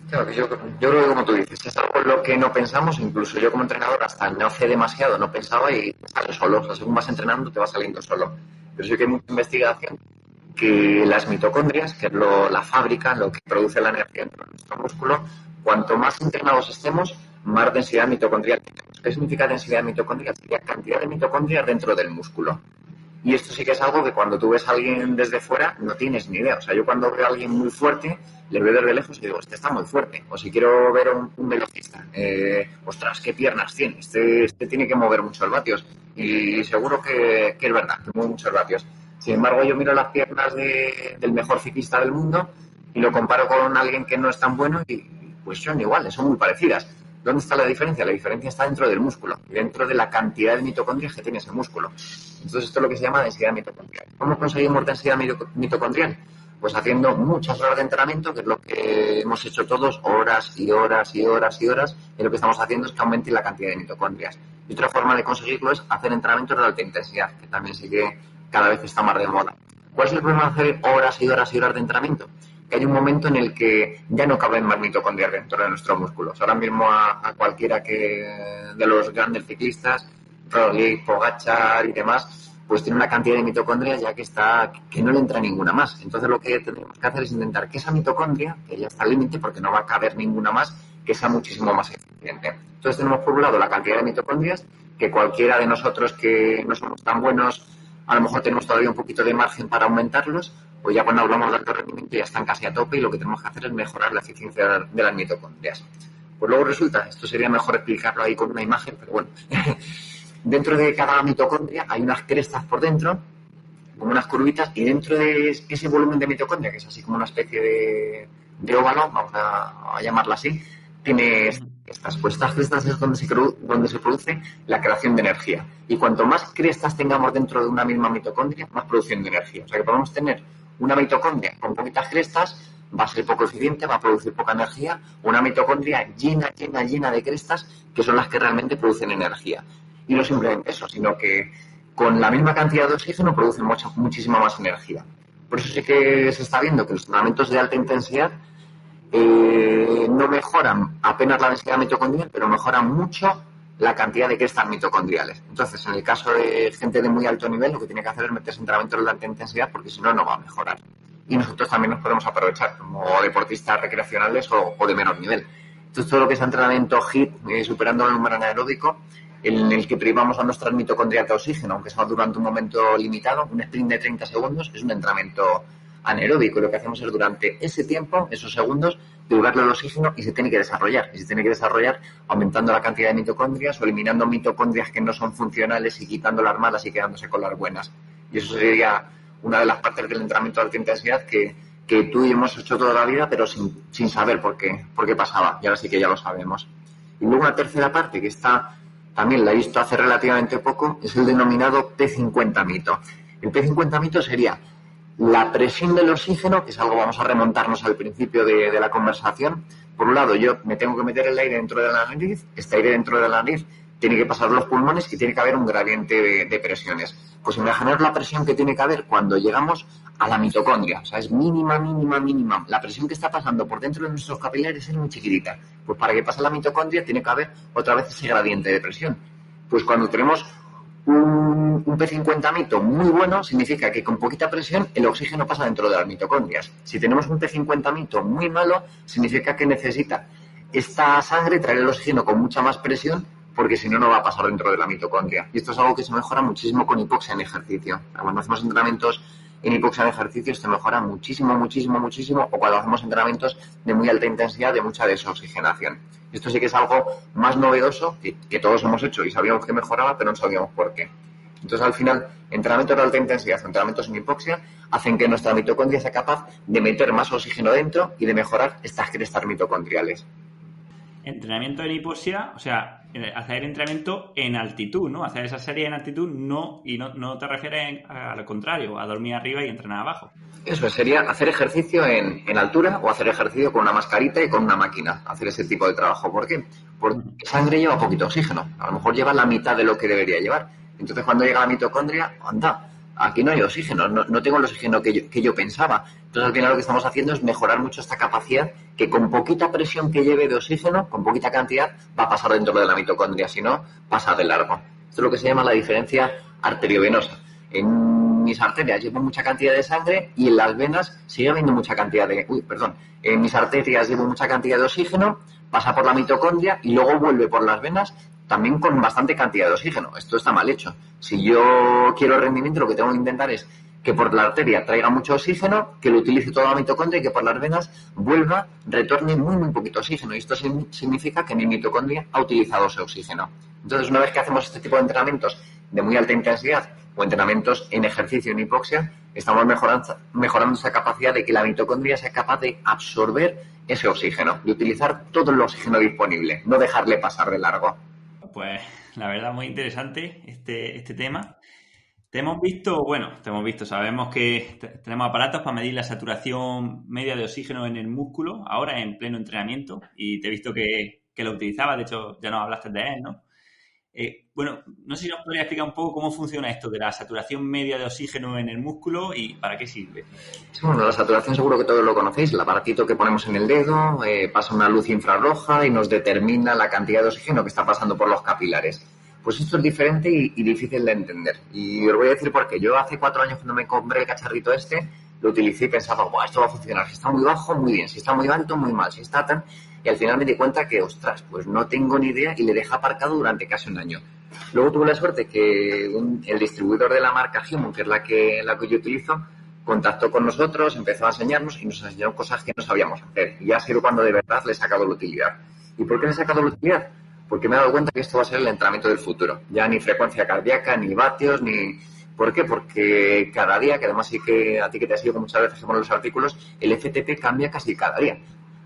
Claro, que yo creo que, como tú dices, es algo en lo que no pensamos. Incluso yo como entrenador, hasta no hace demasiado, no pensaba y sale solo. O sea, según vas entrenando te va saliendo solo. Pero sí que hay mucha investigación que las mitocondrias, que es la fábrica, lo que produce la energía dentro de nuestro músculo, cuanto más entrenados estemos, más densidad mitocondrial tenemos. ¿Qué significa densidad mitocondrial? Sería cantidad de mitocondrias dentro del músculo. Y esto sí que es algo que cuando tú ves a alguien desde fuera no tienes ni idea. O sea, yo cuando veo a alguien muy fuerte, le veo desde lejos y digo, este está muy fuerte. O si quiero ver a un velocista, ostras, qué piernas tiene. Este tiene que mover muchos vatios. Y seguro que es verdad, que mueve muchos vatios. Sin embargo, yo miro las piernas del mejor ciclista del mundo y lo comparo con alguien que no es tan bueno y pues son iguales, son muy parecidas. ¿Dónde está la diferencia? La diferencia está dentro del músculo, dentro de la cantidad de mitocondrias que tiene ese músculo. Entonces esto es lo que se llama densidad mitocondrial. ¿Cómo conseguimos densidad mitocondrial? Pues haciendo muchas horas de entrenamiento, que es lo que hemos hecho todos, horas y horas y horas y horas, y lo que estamos haciendo es que aumente la cantidad de mitocondrias. Y otra forma de conseguirlo es hacer entrenamientos de alta intensidad, que también sí que cada vez está más de moda. ¿Cuál es el problema de hacer horas y horas y horas de entrenamiento? Que hay un momento en el que ya no caben más mitocondrias dentro de nuestros músculos. Ahora mismo a cualquiera de los grandes ciclistas, Roglic, Pogačar y demás, pues tiene una cantidad de mitocondrias ya que no le entra ninguna más. Entonces lo que tenemos que hacer es intentar que esa mitocondria, que ya está al límite porque no va a caber ninguna más, que sea muchísimo más eficiente. Entonces tenemos por un lado la cantidad de mitocondrias, que cualquiera de nosotros que no somos tan buenos, a lo mejor tenemos todavía un poquito de margen para aumentarlos, pues ya cuando hablamos de alto rendimiento ya están casi a tope y lo que tenemos que hacer es mejorar la eficiencia de las mitocondrias. Pues luego resulta, esto sería mejor explicarlo ahí con una imagen, pero bueno, dentro de cada mitocondria hay unas crestas por dentro, como unas curvitas, y dentro de ese volumen de mitocondria, que es así como una especie de óvalo, vamos a llamarla así, tiene estas crestas es donde se produce la creación de energía. Y cuanto más crestas tengamos dentro de una misma mitocondria, más producción de energía. O sea que podemos tener una mitocondria con poquitas crestas, va a ser poco eficiente, va a producir poca energía. Una mitocondria llena de crestas, que son las que realmente producen energía. Y no simplemente eso, sino que con la misma cantidad de oxígeno producen muchísima más energía. Por eso sí que se está viendo que los entrenamientos de alta intensidad no mejoran apenas la densidad mitocondrial, pero mejoran mucho la cantidad de crestas mitocondriales. Entonces, en el caso de gente de muy alto nivel, lo que tiene que hacer es meterse en entrenamientos de alta intensidad, porque si no, no va a mejorar. Y nosotros también nos podemos aprovechar como deportistas recreacionales o de menor nivel. Entonces, todo lo que es entrenamiento HIIT, superando el número anaeróbico, en el que privamos a nuestras mitocondrias de oxígeno, aunque sea durante un momento limitado, un sprint de 30 segundos es un entrenamiento anaeróbico. Lo que hacemos es durante ese tiempo, esos segundos, privarle el oxígeno y se tiene que desarrollar. Y se tiene que desarrollar aumentando la cantidad de mitocondrias o eliminando mitocondrias que no son funcionales y quitando las malas y quedándose con las buenas. Y eso sería una de las partes del entrenamiento de alta intensidad que tú y yo hemos hecho toda la vida, pero sin saber por qué pasaba. Y ahora sí que ya lo sabemos. Y luego una tercera parte que está, también la he visto hace relativamente poco, es el denominado P50 mito. El P50 mito sería la presión del oxígeno, que es algo, vamos a remontarnos al principio de la conversación. Por un lado, yo me tengo que meter el aire dentro de la nariz, este aire dentro de la nariz tiene que pasar los pulmones y tiene que haber un gradiente de presiones. Pues imaginaos la presión que tiene que haber cuando llegamos a la mitocondria. O sea, es mínima. La presión que está pasando por dentro de nuestros capilares es muy chiquitita. Pues para que pase la mitocondria tiene que haber otra vez ese gradiente de presión. Pues cuando tenemos un P50 mito muy bueno, significa que con poquita presión el oxígeno pasa dentro de las mitocondrias. Si tenemos un P50 mito muy malo, significa que necesita esta sangre traer el oxígeno con mucha más presión, porque si no, no va a pasar dentro de la mitocondria. Y esto es algo que se mejora muchísimo con hipoxia en ejercicio. Cuando hacemos entrenamientos en hipoxia en ejercicio, se mejora muchísimo, o cuando hacemos entrenamientos de muy alta intensidad, de mucha desoxigenación. Esto sí que es algo más novedoso que todos hemos hecho y sabíamos que mejoraba, pero no sabíamos por qué. Entonces, al final, entrenamientos de alta intensidad, entrenamientos en hipoxia, hacen que nuestra mitocondria sea capaz de meter más oxígeno dentro y de mejorar estas crestas mitocondriales. Entrenamiento en hipoxia, o sea, hacer entrenamiento en altitud, ¿no? Hacer esa serie en altitud, no te refieres al contrario, a dormir arriba y entrenar abajo. Eso sería hacer ejercicio en altura o hacer ejercicio con una mascarita y con una máquina, hacer ese tipo de trabajo. ¿Por qué? Porque sangre lleva poquito oxígeno, a lo mejor lleva la mitad de lo que debería llevar. Entonces, cuando llega la mitocondria, anda, aquí no hay oxígeno, no tengo el oxígeno que yo pensaba. Entonces, al final lo que estamos haciendo es mejorar mucho esta capacidad que con poquita presión que lleve de oxígeno, con poquita cantidad, va a pasar dentro de la mitocondria, si no, pasa de largo. Esto es lo que se llama la diferencia arteriovenosa. En mis arterias llevo mucha cantidad de sangre y en las venas sigue habiendo mucha cantidad en mis arterias llevo mucha cantidad de oxígeno, pasa por la mitocondria y luego vuelve por las venas también con bastante cantidad de oxígeno. Esto está mal hecho. Si yo quiero rendimiento, lo que tengo que intentar es que por la arteria traiga mucho oxígeno, que lo utilice toda la mitocondria y que por las venas retorne muy poquito oxígeno. Y esto significa que mi mitocondria ha utilizado ese oxígeno. Entonces, una vez que hacemos este tipo de entrenamientos de muy alta intensidad o entrenamientos en ejercicio en hipoxia, estamos mejorando esa capacidad de que la mitocondria sea capaz de absorber ese oxígeno, de utilizar todo el oxígeno disponible, no dejarle pasar de largo. Pues la verdad muy interesante este tema. Te hemos visto, sabemos que tenemos aparatos para medir la saturación media de oxígeno en el músculo, ahora en pleno entrenamiento, y te he visto que lo utilizabas, de hecho ya nos hablaste de él, ¿no? No sé si nos podrías explicar un poco cómo funciona esto de la saturación media de oxígeno en el músculo y para qué sirve. Bueno, la saturación seguro que todos lo conocéis, el aparatito que ponemos en el dedo, pasa una luz infrarroja y nos determina la cantidad de oxígeno que está pasando por los capilares. Pues esto es diferente y difícil de entender. Y os voy a decir por qué. Yo hace 4 años cuando me compré el cacharrito lo utilicé y pensaba, esto va a funcionar. Si está muy bajo, muy bien. Si está muy alto, muy mal. Si está tan... Y al final me di cuenta que, pues no tengo ni idea y le dejé aparcado durante casi un año. Luego tuve la suerte que el distribuidor de la marca Human, que es la que yo utilizo, contactó con nosotros, empezó a enseñarnos y nos enseñó cosas que no sabíamos hacer. Y ya ha sido cuando de verdad le he sacado la utilidad. ¿Y por qué le he sacado la utilidad? Porque me he dado cuenta que esto va a ser el entrenamiento del futuro. Ya ni frecuencia cardíaca, ni vatios, ni... ¿Por qué? Porque cada día, que además sí que a ti que te has sido muchas veces con los artículos, el FTP cambia casi cada día.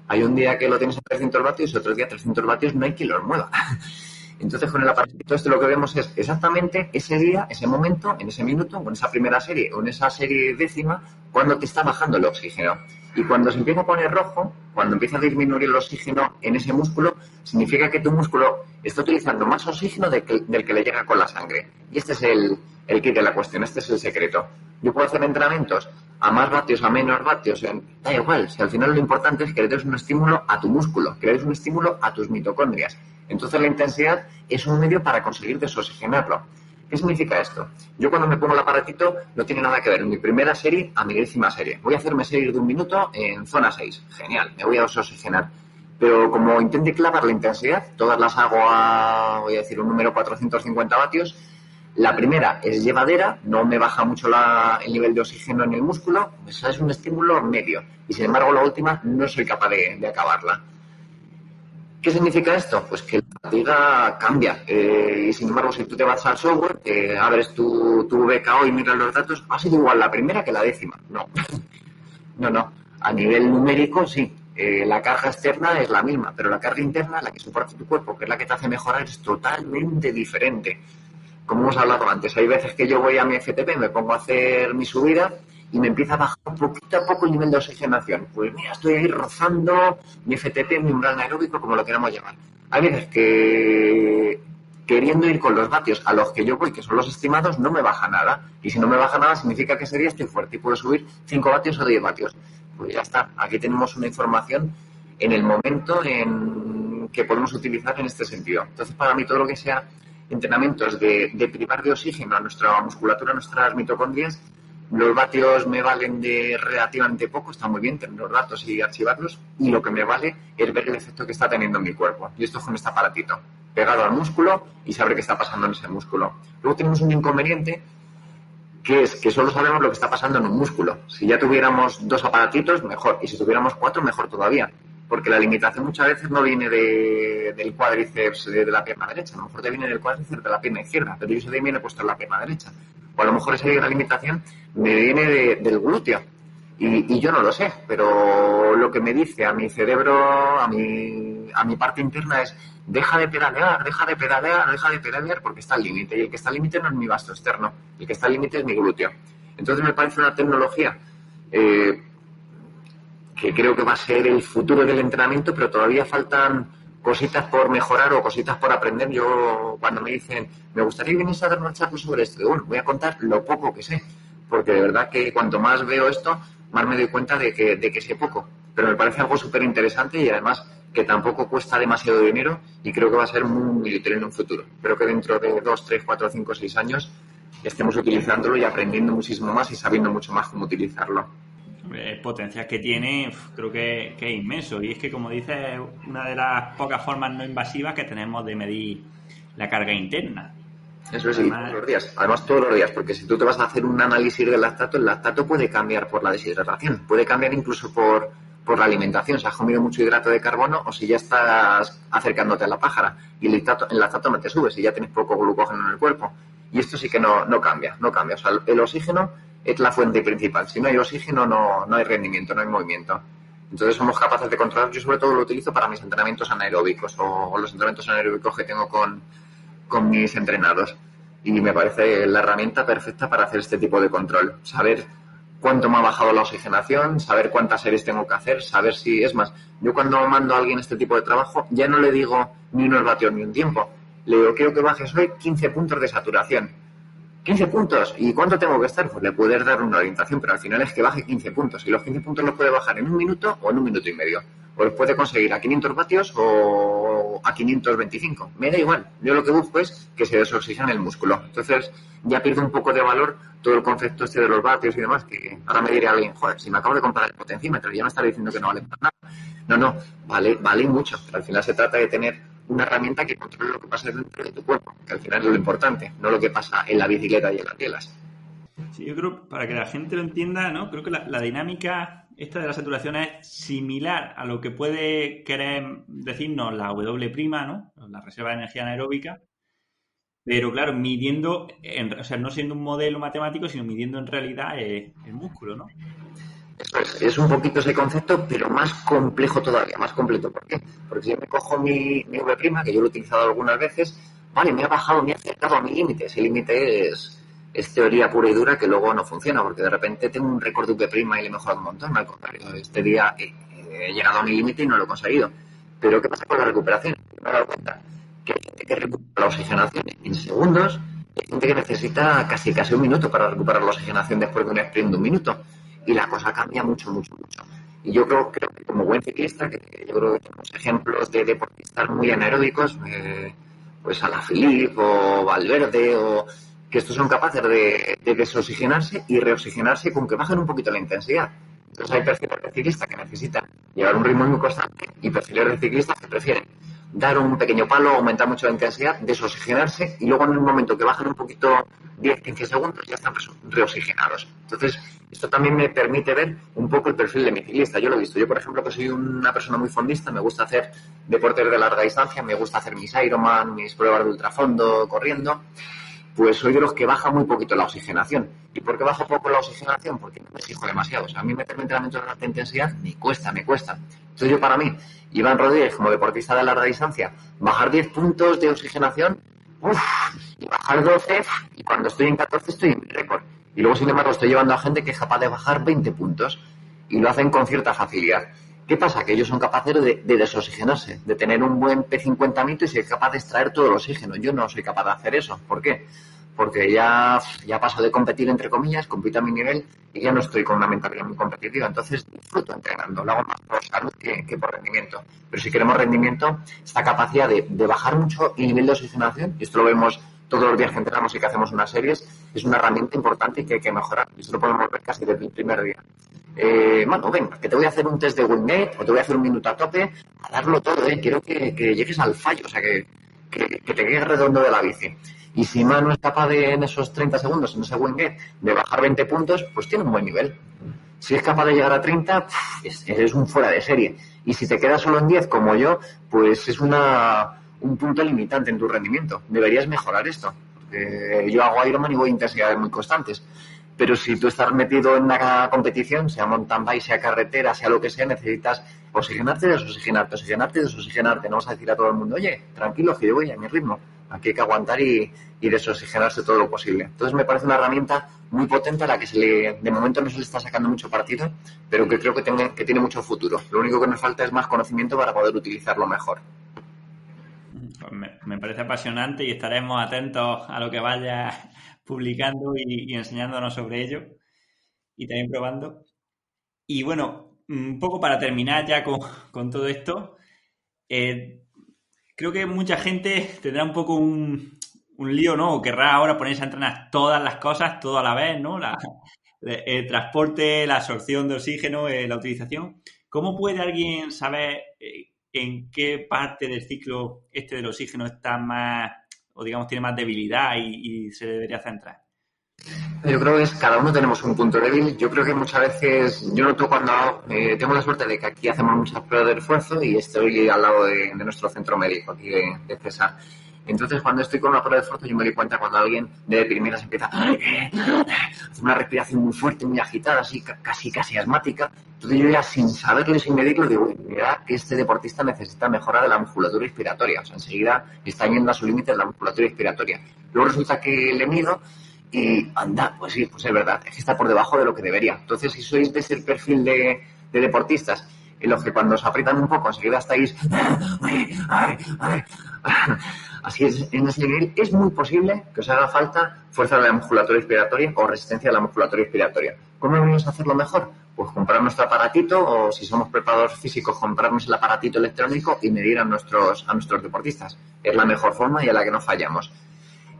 Hay un día que lo tienes a 300 vatios y otro día 300 vatios no hay quien los mueva. Entonces, con el aparatito lo que vemos es exactamente ese día, ese momento, en ese minuto, o en esa primera serie, o en esa serie décima, cuando te está bajando el oxígeno. Y cuando se empieza a poner rojo, cuando empieza a disminuir el oxígeno en ese músculo, significa que tu músculo está utilizando más oxígeno del que le llega con la sangre. Y este es el kit de la cuestión, este es el secreto. Yo puedo hacer entrenamientos a más vatios, a menos vatios, da igual, si al final lo importante es que le des un estímulo a tu músculo, que le des un estímulo a tus mitocondrias. Entonces la intensidad es un medio para conseguir desoxigenarlo. ¿Qué significa esto? Yo cuando me pongo el aparatito no tiene nada que ver en mi primera serie a mi 10ª serie. Voy a hacerme series de 1 minuto en zona 6. Genial, me voy a desoxigenar. Pero como intente clavar la intensidad, todas las hago a, voy a decir un número 450 vatios. La primera es llevadera, no me baja mucho el nivel de oxígeno en el músculo, pues es un estímulo medio. Y sin embargo la última no soy capaz de acabarla. ¿Qué significa esto? Pues que la fatiga cambia. Y sin embargo, si tú te vas al software, abres tu VKO y miras los datos, ha sido igual la primera que la 10ª. No. No. A nivel numérico, sí. La carga externa es la misma, pero la carga interna, la que soporta tu cuerpo, que es la que te hace mejorar, es totalmente diferente. Como hemos hablado antes, hay veces que yo voy a mi FTP, me pongo a hacer mi subida y me empieza a bajar poquito a poco el nivel de oxigenación. Pues mira, estoy ahí rozando mi FTP, mi umbral anaeróbico, como lo queramos llamar. Hay veces que queriendo ir con los vatios a los que yo voy, que son los estimados, no me baja nada. Y si no me baja nada, significa que ese día estoy fuerte y puedo subir 5 vatios o 10 vatios. Pues ya está, aquí tenemos una información en el momento en que podemos utilizar en este sentido. Entonces, para mí, todo lo que sea entrenamientos de privar de oxígeno a nuestra musculatura, a nuestras mitocondrias, los vatios me valen de relativamente poco, está muy bien tener los datos y archivarlos, y lo que me vale es ver el efecto que está teniendo en mi cuerpo. Y esto es con este aparatito, pegado al músculo y saber qué está pasando en ese músculo. Luego tenemos un inconveniente, que es que solo sabemos lo que está pasando en un músculo. Si ya tuviéramos 2 aparatitos, mejor, y si tuviéramos 4, mejor todavía. Porque la limitación muchas veces no viene del cuádriceps de la pierna derecha, a lo mejor te viene del cuádriceps de la pierna izquierda, pero yo ese de viene puesto en la pierna derecha. O a lo mejor esa gran limitación me viene del glúteo. Y yo no lo sé, pero lo que me dice a mi cerebro, a mi parte interna es deja de pedalear, porque está al límite. Y el que está al límite no es mi vasto externo, el que está al límite es mi glúteo. Entonces me parece una tecnología que creo que va a ser el futuro del entrenamiento, pero todavía faltan cositas por mejorar o cositas por aprender. Yo, cuando me dicen, me gustaría que viniese a dar una charla sobre esto, digo, bueno, voy a contar lo poco que sé, porque de verdad que cuanto más veo esto, más me doy cuenta de que sé poco. Pero me parece algo súper interesante y además que tampoco cuesta demasiado dinero y creo que va a ser muy útil en un futuro. Espero que dentro de 2, 3, 4, 5, 6 años estemos utilizándolo y aprendiendo muchísimo más y sabiendo mucho más cómo utilizarlo. El potencial que tiene creo que es inmenso, y es que, como dices, es una de las pocas formas no invasivas que tenemos de medir la carga interna. Eso sí, todos los días. Además, todos los días, porque si tú te vas a hacer un análisis del lactato, el lactato puede cambiar por la deshidratación, puede cambiar incluso por la alimentación, si has comido mucho hidrato de carbono o si ya estás acercándote a la pájara y el lactato no te sube, si ya tienes poco glucógeno en el cuerpo. Y esto sí que no cambia. O sea, el oxígeno es la fuente principal. Si no hay oxígeno, no hay rendimiento, no hay movimiento. Entonces somos capaces de controlar. Yo sobre todo lo utilizo para mis entrenamientos anaeróbicos o los entrenamientos anaeróbicos que tengo con mis entrenados. Y me parece la herramienta perfecta para hacer este tipo de control. Saber cuánto me ha bajado la oxigenación, saber cuántas series tengo que hacer, saber si... Es más, yo cuando mando a alguien este tipo de trabajo, ya no le digo ni unos vatios ni un tiempo. Le digo, quiero que bajes hoy 15 puntos de saturación. 15 puntos. ¿Y cuánto tengo que estar? Pues le puedes dar una orientación, pero al final es que baje 15 puntos. Y los 15 puntos los puede bajar en 1 minuto o en 1 minuto y medio. O los puede conseguir a 500 vatios o a 525. Me da igual. Yo lo que busco es que se desoxigene el músculo. Entonces ya pierde un poco de valor todo el concepto este de los vatios y demás, que ahora me dirá alguien, joder, si me acabo de comprar el potenciómetro, ya me está diciendo que no vale para nada. No, vale mucho. Pero al final se trata de tener una herramienta que controle lo que pasa dentro de tu cuerpo, que al final es lo importante, no lo que pasa en la bicicleta y en las bielas. Sí, yo creo, para que la gente lo entienda, ¿no? Creo que la dinámica esta de la saturación es similar a lo que puede querer decirnos la W', ¿no? La reserva de energía anaeróbica, pero claro, midiendo, o sea, no siendo un modelo matemático, sino midiendo en realidad el músculo, ¿no? Es un poquito ese concepto, pero más complejo todavía, más completo. ¿Por qué? Porque si yo me cojo mi V', que yo lo he utilizado algunas veces, vale, me ha bajado, me ha acercado a mi límite. Ese límite es es teoría pura y dura que luego no funciona, porque de repente tengo un récord de UP' y le he mejorado un montón. Al contrario, este día he llegado a mi límite y no lo he conseguido. Pero ¿qué pasa con la recuperación? Me he dado cuenta que hay gente que recupera la oxigenación en segundos, hay gente que necesita casi un minuto para recuperar la oxigenación después de un sprint de un minuto. Y la cosa cambia mucho. Y yo creo que como buen ciclista, que yo creo que tenemos ejemplos de deportistas muy anaeróbicos, pues Alaphilippe o Valverde, o que estos son capaces de desoxigenarse y reoxigenarse con que bajen un poquito la intensidad. Entonces hay perfiles de ciclistas que necesitan llevar un ritmo muy constante y perfiles de ciclistas que prefieren dar un pequeño palo, aumentar mucho la intensidad, desoxigenarse y luego en el momento que bajan un poquito 10-15 segundos ya están reoxigenados. Entonces esto también me permite ver un poco el perfil de mi ciclista. Yo lo he visto. Yo, por ejemplo, que soy una persona muy fondista, me gusta hacer deportes de larga distancia, me gusta hacer mis Ironman, mis pruebas de ultrafondo corriendo, pues soy de los que baja muy poquito la oxigenación. ¿Y por qué bajo poco la oxigenación? Porque no me exijo demasiado. O sea, a mí meterme entrenamientos de alta intensidad me cuesta. Entonces yo, para mí, Iván Rodríguez, como deportista de larga distancia, bajar 10 puntos de oxigenación, y bajar 12, y cuando estoy en 14 estoy en mi récord. Y luego, sin embargo, estoy llevando a gente que es capaz de bajar 20 puntos y lo hacen con cierta facilidad. ¿Qué pasa? Que ellos son capaces de desoxigenarse, de tener un buen P50 mito y ser capaz de extraer todo el oxígeno. Yo no soy capaz de hacer eso. ¿Por qué? Porque ya paso de competir, entre comillas, compito a mi nivel y ya no estoy con una mentalidad muy competitiva. Entonces disfruto entrenando, lo hago más por salud que por rendimiento. Pero si queremos rendimiento, esta capacidad de bajar mucho el nivel de oxigenación, y esto lo vemos todos los días que entrenamos y que hacemos unas series, es una herramienta importante y que hay que mejorar. Y esto lo podemos ver casi desde el primer día. Bueno, venga, que te voy a hacer un test de Wingate o te voy a hacer un minuto a tope, a darlo todo, quiero que llegues al fallo, o sea, que te quedes redondo de la bici. Y si Manu es capaz de, en esos 30 segundos, en ese Wingate, de bajar 20 puntos, pues tiene un buen nivel. Si es capaz de llegar a 30, eres un fuera de serie. Y si te quedas solo en 10, como yo, pues es un punto limitante en tu rendimiento. Deberías mejorar esto. Porque yo hago Ironman y voy a intensidades muy constantes. Pero si tú estás metido en una competición, sea mountain bike, sea carretera, sea lo que sea, necesitas oxigenarte, desoxigenarte. No vas a decir a todo el mundo, oye, tranquilo, que yo voy a mi ritmo. Aquí hay que aguantar y desoxigenarse todo lo posible. Entonces me parece una herramienta muy potente a la que de momento no se le está sacando mucho partido, pero que creo que tiene mucho futuro. Lo único que nos falta es más conocimiento para poder utilizarlo mejor. Pues me parece apasionante y estaremos atentos a lo que vaya publicando y enseñándonos sobre ello y también probando. Y bueno, un poco para terminar ya con todo esto, creo que mucha gente tendrá un poco un lío, ¿no? O querrá ahora ponerse a entrenar todas las cosas, todo a la vez, ¿no? El transporte, la absorción de oxígeno, la utilización. ¿Cómo puede alguien saber en qué parte del ciclo del oxígeno está más, o digamos, tiene más debilidad y se debería centrar? Yo creo que cada uno tenemos un punto débil. Yo creo que muchas veces, yo noto cuando tengo la suerte de que aquí hacemos muchas pruebas de refuerzo y estoy al lado de nuestro centro médico aquí de César. Entonces, cuando estoy con una prueba de esfuerzo, yo me doy cuenta cuando alguien de primeras empieza a hacer una respiración muy fuerte, muy agitada, así casi asmática. Entonces yo ya, sin saberlo y sin medirlo, digo, mira que este deportista necesita mejora de la musculatura respiratoria. O sea, enseguida está yendo a su límite de la musculatura respiratoria. Luego resulta que le mido y anda, pues sí, pues es verdad, es que está por debajo de lo que debería. Entonces, si sois de ese perfil de deportistas en los que cuando os aprietan un poco enseguida estáis así es, en ese nivel, es muy posible que os haga falta fuerza de la musculatura respiratoria o resistencia de la musculatura respiratoria. ¿Cómo vamos a hacerlo mejor? Pues comprar nuestro aparatito, o si somos preparadores físicos, comprarnos el aparatito electrónico y medir a nuestros deportistas. Es la mejor forma y a la que no fallamos.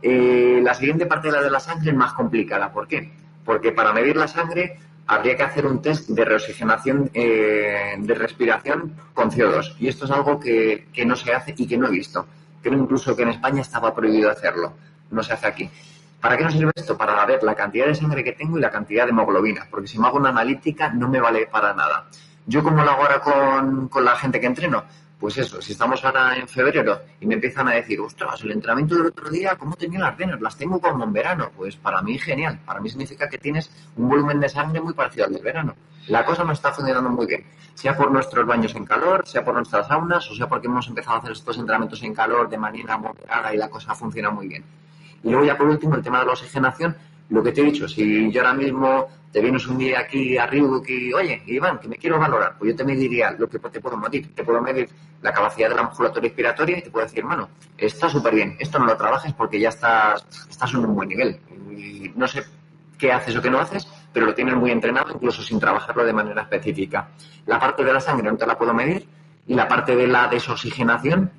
La siguiente parte de la sangre es más complicada. ¿Por qué? Porque para medir la sangre habría que hacer un test de reoxigenación de respiración con CO2. Y esto es algo que no se hace y que no he visto. Creo incluso que en España estaba prohibido hacerlo. No se hace aquí. ¿Para qué nos sirve esto? Para ver la cantidad de sangre que tengo y la cantidad de hemoglobina. Porque si me hago una analítica no me vale para nada. ¿Yo cómo lo hago ahora con la gente que entreno? Pues eso, si estamos ahora en febrero y me empiezan a decir, ostras, el entrenamiento del otro día, ¿cómo tenía las venas? Las tengo como en verano. Pues para mí genial. Para mí significa que tienes un volumen de sangre muy parecido al del verano. La cosa no está funcionando muy bien. Sea por nuestros baños en calor, sea por nuestras saunas, o sea porque hemos empezado a hacer estos entrenamientos en calor de manera moderada y la cosa funciona muy bien. Y luego ya por último el tema de la oxigenación Lo que te he dicho, si yo ahora mismo te vienes un día aquí a Reebok y, oye, Iván, que me quiero valorar, pues yo te mediría lo que te puedo medir. Te puedo medir la capacidad de la musculatura respiratoria y te puedo decir, hermano, está súper bien, esto no lo trabajes porque ya estás en un buen nivel. Y no sé qué haces o qué no haces, pero lo tienes muy entrenado, incluso sin trabajarlo de manera específica. La parte de la sangre no te la puedo medir, y la parte de la desoxigenación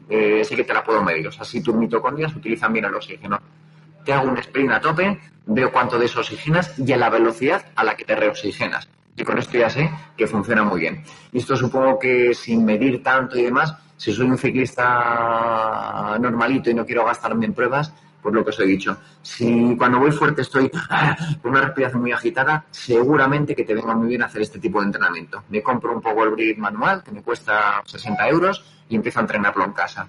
sí que te la puedo medir. O sea, si tus mitocondrias utilizan bien el oxígeno. Te hago un sprint a tope, veo cuánto desoxigenas y a la velocidad a la que te reoxigenas. Y con esto ya sé que funciona muy bien. Y esto supongo que sin medir tanto y demás, si soy un ciclista normalito y no quiero gastarme en pruebas, pues lo que os he dicho. Si cuando voy fuerte estoy con una respiración muy agitada, seguramente que te venga muy bien hacer este tipo de entrenamiento. Me compro un Power Breath manual que me cuesta 60 euros y empiezo a entrenarlo en casa.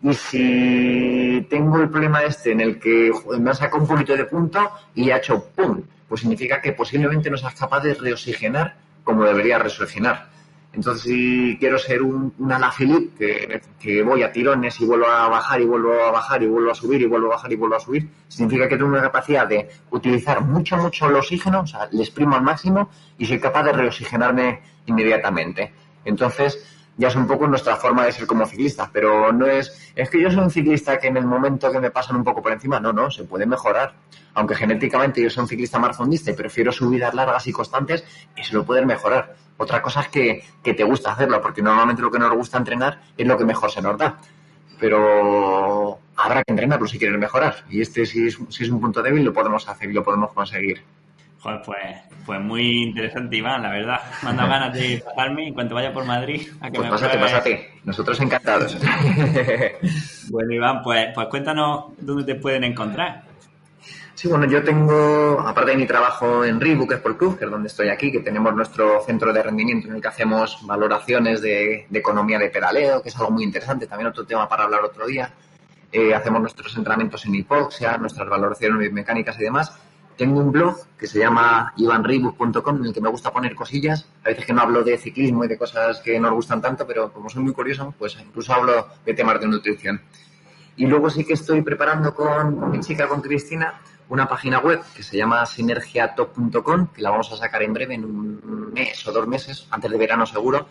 Y si tengo el problema en el que me ha sacado un poquito de punto y ha hecho ¡pum!, pues significa que posiblemente no seas capaz de reoxigenar como debería reoxigenar. Entonces, si quiero ser un Alaphilippe que voy a tirones y vuelvo a bajar y vuelvo a bajar y vuelvo a subir y vuelvo a bajar y vuelvo a subir, significa que tengo una capacidad de utilizar mucho el oxígeno, o sea, le exprimo al máximo y soy capaz de reoxigenarme inmediatamente. Entonces, ya es un poco nuestra forma de ser como ciclistas, pero no es que yo soy un ciclista que en el momento que me pasan un poco por encima, no, se puede mejorar. Aunque genéticamente yo soy un ciclista maratonista y prefiero subidas largas y constantes, eso lo puedes mejorar. Otra cosa es que te gusta hacerlo, porque normalmente lo que nos gusta entrenar es lo que mejor se nos da. Pero habrá que entrenarlo si quieres mejorar. Y si es un punto débil, lo podemos hacer y lo podemos conseguir. Joder, pues muy interesante, Iván, la verdad. Me han dado ganas de pasarme en cuanto vaya por Madrid. A que pues me pásate. Nosotros encantados. Bueno, Iván, pues cuéntanos dónde te pueden encontrar. Sí, bueno, yo tengo, aparte de mi trabajo en Reebok Sport Club, que es donde estoy aquí, que tenemos nuestro centro de rendimiento en el que hacemos valoraciones de economía de pedaleo, que es algo muy interesante, también otro tema para hablar otro día. Hacemos nuestros entrenamientos en hipoxia, nuestras valoraciones mecánicas y demás. Tengo un blog que se llama ivanreebok.com, en el que me gusta poner cosillas. A veces que no hablo de ciclismo y de cosas que nos gustan tanto, pero como soy muy curioso, pues incluso hablo de temas de nutrición. Y luego sí que estoy preparando con mi chica, con Cristina, una página web que se llama sinergiatop.com, que la vamos a sacar en breve, en un mes o 2 meses, antes de verano seguro,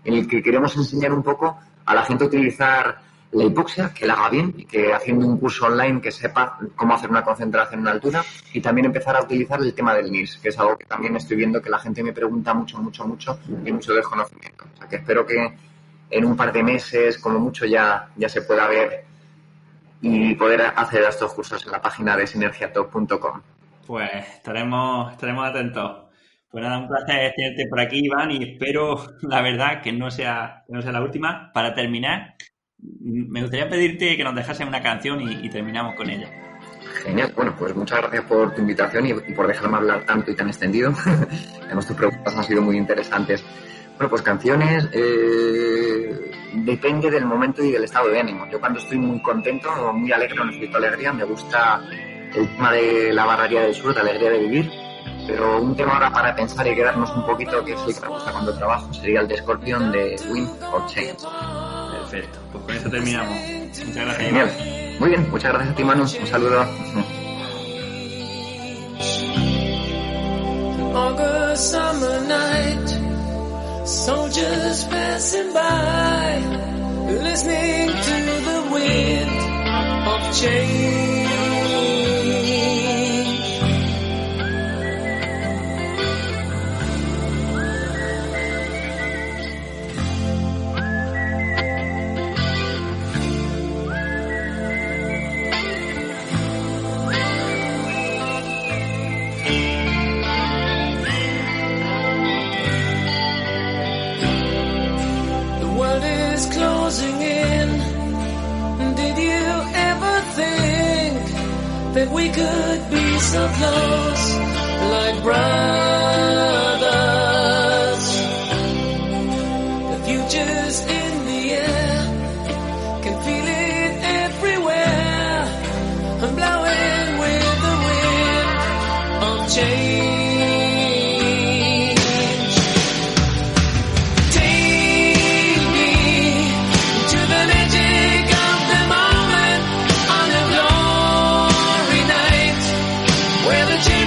en el que queremos enseñar un poco a la gente a utilizar la hipoxia, que la haga bien y que haciendo un curso online que sepa cómo hacer una concentración en altura, y también empezar a utilizar el tema del NIRS, que es algo que también estoy viendo que la gente me pregunta mucho y mucho desconocimiento. O sea que espero que en un par de meses, como mucho, ya se pueda ver y poder acceder a estos cursos en la página de sinergiatop.com. Pues estaremos atentos. Pues nada, un placer tenerte por aquí, Iván, y espero, la verdad, que no sea la última. Para terminar, me gustaría pedirte que nos dejases una canción y terminamos con ella. Genial. Bueno, pues muchas gracias por tu invitación y por dejarme hablar tanto y tan extendido. Además, tus preguntas han sido muy interesantes. Bueno, pues canciones depende del momento y del estado de ánimo. Yo cuando estoy muy contento o muy alegre o necesito alegría, me gusta el tema de La Barbarie del Sur, de Alegría de Vivir. Pero un tema ahora para pensar y quedarnos un poquito, que es el que me gusta cuando trabajo, sería el de Scorpion de Wind for Change. Perfecto, pues con eso terminamos. Muchas gracias. Genial. Muy bien, muchas gracias a ti, Manu. Un saludo. August summer night, soldiers passing by, listening to the wind of change. Closing in. Did you ever think that we could be so close, like brothers? The future's in the air, can feel it everywhere. I'm blowing with the wind of change. The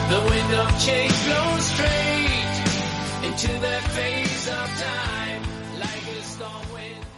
The wind of change blows straight into that phase of time like a storm wind.